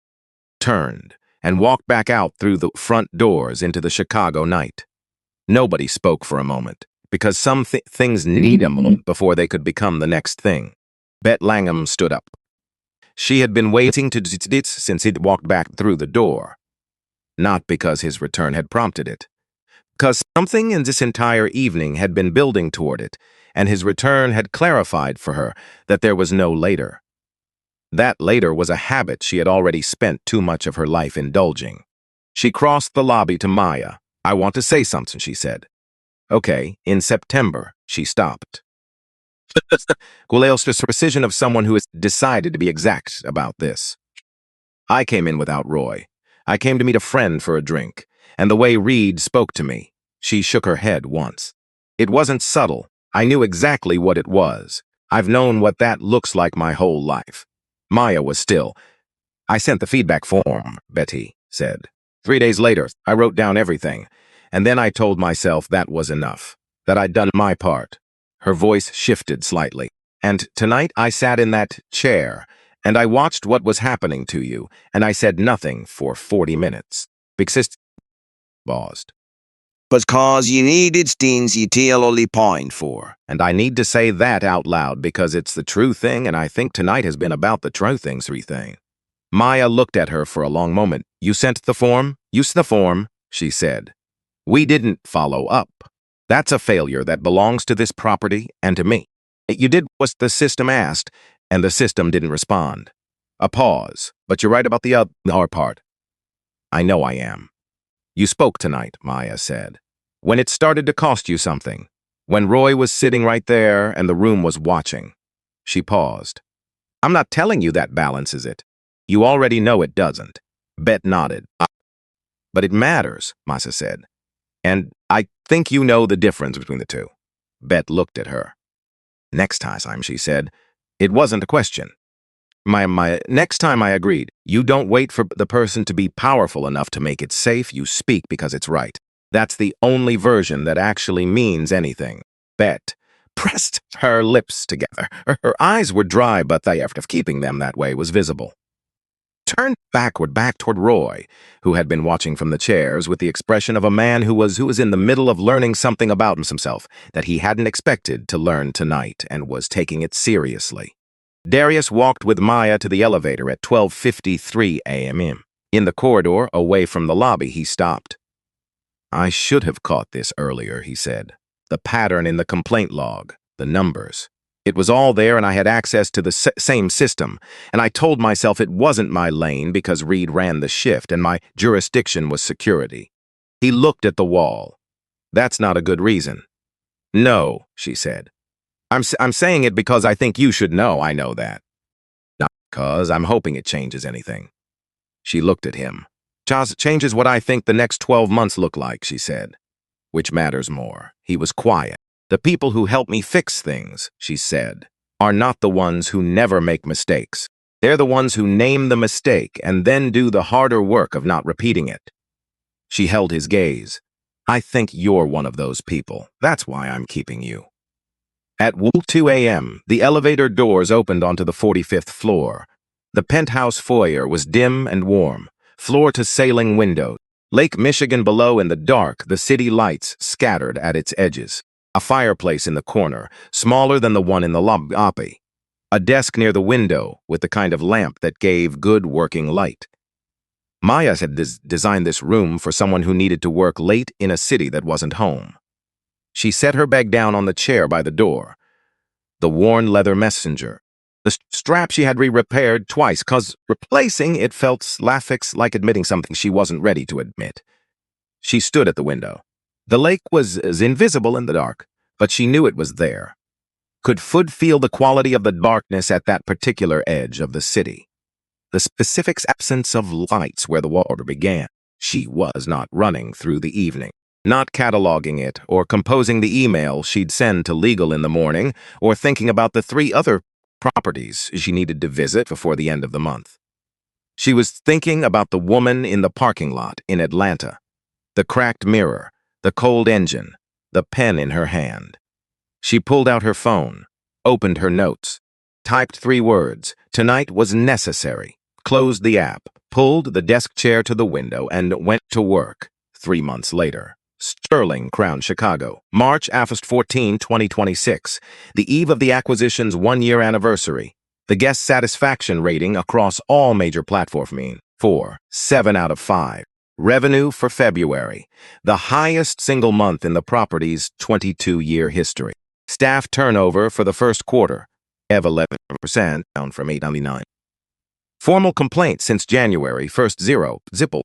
Turned, and walked back out through the front doors into the Chicago night. Nobody spoke for a moment, because some things need a moment before they could become the next thing. Bet Langham stood up. She had been waiting to since he'd walked back through the door. Not because his return had prompted it. Because something in this entire evening had been building toward it, and his return had clarified for her that there was no later. That later was a habit she had already spent too much of her life indulging. She crossed the lobby to Maya. "I want to say something," she said. "Okay, in September," she stopped. Guleil's the precision of someone who has decided to be exact about this. "I came in without Roy. I came to meet a friend for a drink, and the way Reed spoke to me," she shook her head once. "It wasn't subtle. I knew exactly what it was. I've known what that looks like my whole life." Maya was still. "I sent the feedback form," Betty said. 3 days later, I wrote down everything, and then I told myself that was enough, that I'd done my part." Her voice shifted slightly. "And tonight I sat in that chair, and I watched what was happening to you, and I said nothing for 40 minutes. Because paused. Because you needed things you tell only point for. And I need to say that out loud because it's the true thing, and I think tonight has been about the true thing. Maya looked at her for a long moment. "You sent the form?" "Use the form," she said. "We didn't follow up. That's a failure that belongs to this property and to me. You did what the system asked, and the system didn't respond." A pause. "But you're right about the other part." "I know I am." "You spoke tonight," Maya said. "When it started to cost you something. When Roy was sitting right there and the room was watching." She paused. "I'm not telling you that balances it. You already know it doesn't." Bet nodded. "But it matters," Masa said. "And I think you know the difference between the two." Bet looked at her. "Next time," she said. It wasn't a question. Next time I agreed. You don't wait for the person to be powerful enough to make it safe. You speak because it's right. That's the only version that actually means anything. Bet pressed her lips together. Her eyes were dry, but the effort of keeping them that way was visible. Turned back toward Roy, who had been watching from the chairs with the expression of a man who was in the middle of learning something about himself that he hadn't expected to learn tonight and was taking it seriously. Darius walked with Maya to the elevator at 12:53 a.m. In the corridor, away from the lobby, he stopped. I should have caught this earlier, he said. The pattern in the complaint log, the numbers. It was all there and I had access to the same system, and I told myself it wasn't my lane because Reed ran the shift and my jurisdiction was security. He looked at the wall. That's not a good reason. No, she said. I'm saying it because I think you should know I know that. Not because I'm hoping it changes anything. She looked at him. Changes what I think the next 12 months look like, she said. Which matters more? He was quiet. The people who help me fix things, she said, are not the ones who never make mistakes. They're the ones who name the mistake and then do the harder work of not repeating it. She held his gaze. I think you're one of those people. That's why I'm keeping you. At 2 a.m., the elevator doors opened onto the 45th floor. The penthouse foyer was dim and warm, floor-to-ceiling windows. Lake Michigan below in the dark, the city lights scattered at its edges. A fireplace in the corner, smaller than the one in the lobby. A desk near the window with the kind of lamp that gave good working light. Maya had designed this room for someone who needed to work late in a city that wasn't home. She set her bag down on the chair by the door. The worn leather messenger. The strap she had repaired twice, 'cause replacing it felt like admitting something she wasn't ready to admit. She stood at the window. The lake was invisible in the dark, but she knew it was there. Could feel the quality of the darkness at that particular edge of the city. The specific absence of lights where the water began. She was not running through the evening, not cataloging it or composing the email she'd send to legal in the morning or thinking about the 3 other properties she needed to visit before the end of the month. She was thinking about the woman in the parking lot in Atlanta, the cracked mirror, the cold engine, the pen in her hand. She pulled out her phone, opened her notes, typed 3 words, tonight was necessary, closed the app, pulled the desk chair to the window, and went to work. 3 months later. Sterling, Crown, Chicago. March 14, 2026. The eve of the acquisition's 1-year anniversary. The guest satisfaction rating across all major platforms 4.7 out of 5. Revenue for February. The highest single month in the property's 22-year history. Staff turnover for the first quarter. 11%, down from 899. Formal complaint since January 1st, 0. Zipple.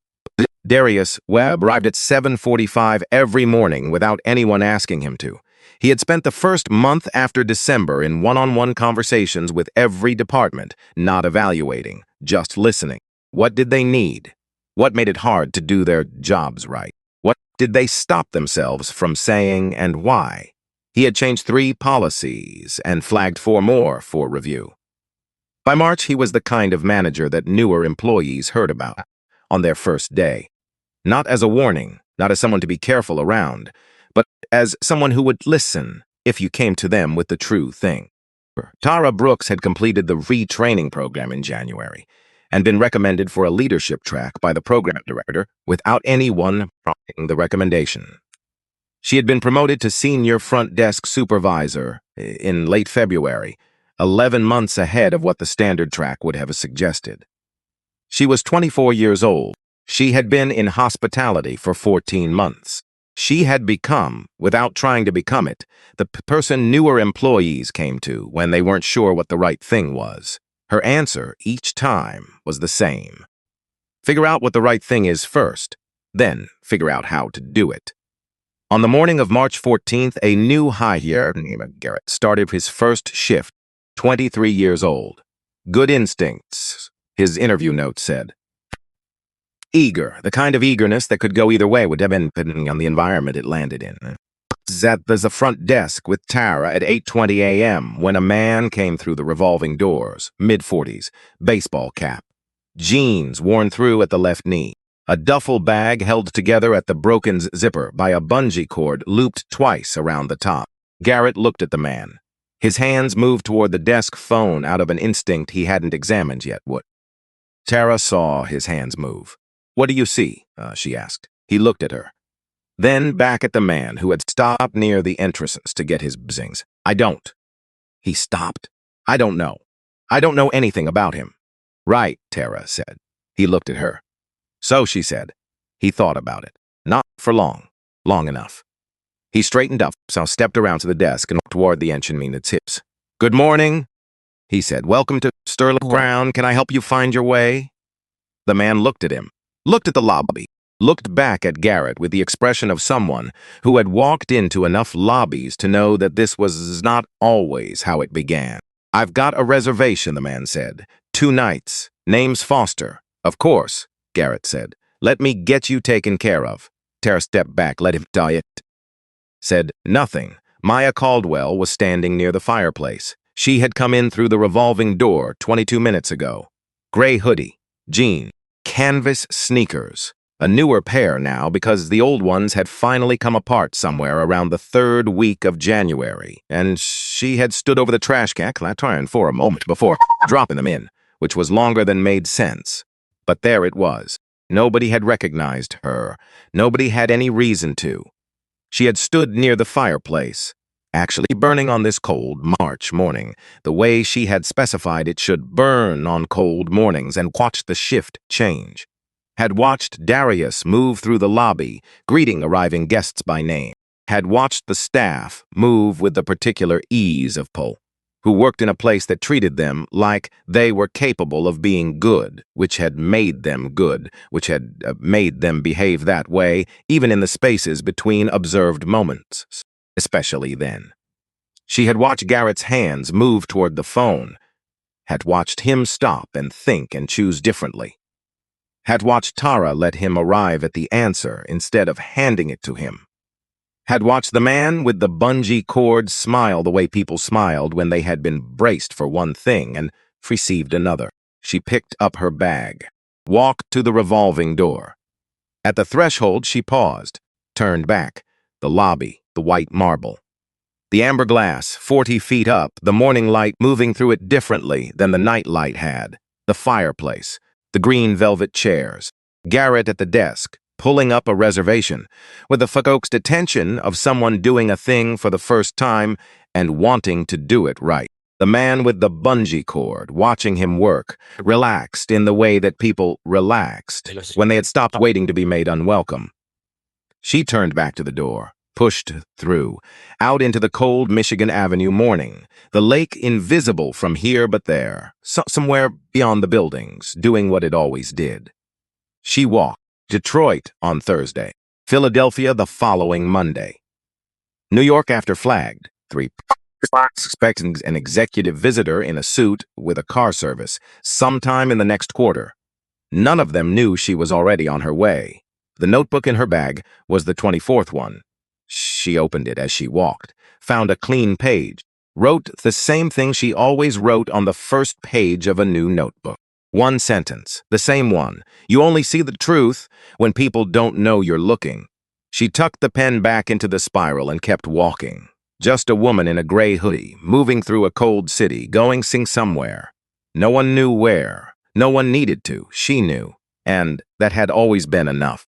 Darius Webb arrived at 7:45 every morning without anyone asking him to. He had spent the first month after December in one-on-one conversations with every department, not evaluating, just listening. What did they need? What made it hard to do their jobs right? What did they stop themselves from saying and why? He had changed 3 policies and flagged 4 more for review. By March, he was the kind of manager that newer employees heard about on their first day. Not as a warning, not as someone to be careful around, but as someone who would listen if you came to them with the true thing. Tara Brooks had completed the retraining program in January and been recommended for a leadership track by the program director without anyone prompting the recommendation. She had been promoted to senior front desk supervisor in late February, 11 months ahead of what the standard track would have suggested. She was 24 years old. She had been in hospitality for 14 months. She had become, without trying to become it, the person newer employees came to when they weren't sure what the right thing was. Her answer each time was the same. Figure out what the right thing is first, then figure out how to do it. On the morning of March 14th, a new hire named Garrett started his first shift, 23 years old. Good instincts, his interview note said. Eager, the kind of eagerness that could go either way, depending on the environment it landed in. at the front desk with Tara at 8:20 a.m. when a man came through the revolving doors, mid-40s, baseball cap, jeans worn through at the left knee, a duffel bag held together at the broken zipper by a bungee cord looped twice around the top. Garrett looked at the man. His hands moved toward the desk phone out of an instinct he hadn't examined yet. What? Tara saw his hands move. "What do you see?" she asked. He looked at her. Then back at the man who had stopped near the entrances to get his bzings. "I don't." He stopped. "I don't know. I don't know anything about him." "Right," Tara said. He looked at her. "So," she said. He thought about it. Not for long. Long enough. He straightened up, so stepped around to the desk and toward the engineer's hips. "Good morning," he said. "Welcome to Sterling Brown. Can I help you find your way?" The man looked at him, looked at the lobby, looked back at Garrett with the expression of someone who had walked into enough lobbies to know that this was not always how it began. "I've got a reservation," the man said. 2 nights. Name's Foster." "Of course," Garrett said. "Let me get you taken care of." Tara stepped back. "Let him die it." Said nothing. Maya Caldwell was standing near the fireplace. She had come in through the revolving door 22 minutes ago. Gray hoodie, jean, canvas sneakers. A newer pair now because the old ones had finally come apart somewhere around the 3rd week of January, and she had stood over the trash can for a moment before dropping them in, which was longer than made sense. But there it was. Nobody had recognized her. Nobody had any reason to. She had stood near the fireplace, actually burning on this cold March morning, the way she had specified it should burn on cold mornings, and watched the shift change. Had watched Darius move through the lobby, greeting arriving guests by name. Had watched the staff move with the particular ease of people who worked in a place that treated them like they were capable of being good, which had made them good, which had made them behave that way, even in the spaces between observed moments, especially then. She had watched Garrett's hands move toward the phone, had watched him stop and think and choose differently, had watched Tara let him arrive at the answer instead of handing it to him, had watched the man with the bungee cord smile the way people smiled when they had been braced for one thing and received another. She picked up her bag, walked to the revolving door. At the threshold, she paused, turned back. The lobby, the white marble. The amber glass, 40 feet up, the morning light moving through it differently than the night light had. The fireplace, the green velvet chairs. Garrett at the desk, pulling up a reservation, with the focused attention of someone doing a thing for the first time and wanting to do it right. The man with the bungee cord, watching him work, relaxed in the way that people relaxed when they had stopped waiting to be made unwelcome. She turned back to the door, pushed through, out into the cold Michigan Avenue morning, the lake invisible from here but there, somewhere beyond the buildings, doing what it always did. She walked. Detroit on Thursday, Philadelphia the following Monday. New York after flagged, 3 expecting an executive visitor in a suit with a car service sometime in the next quarter. None of them knew she was already on her way. The notebook in her bag was the 24th one. She opened it as she walked, found a clean page, wrote the same thing she always wrote on the first page of a new notebook. 1 sentence, the same one. You only see the truth when people don't know you're looking. She tucked the pen back into the spiral and kept walking. Just a woman in a gray hoodie, moving through a cold city, going somewhere. No one knew where. No one needed to. She knew. And that had always been enough.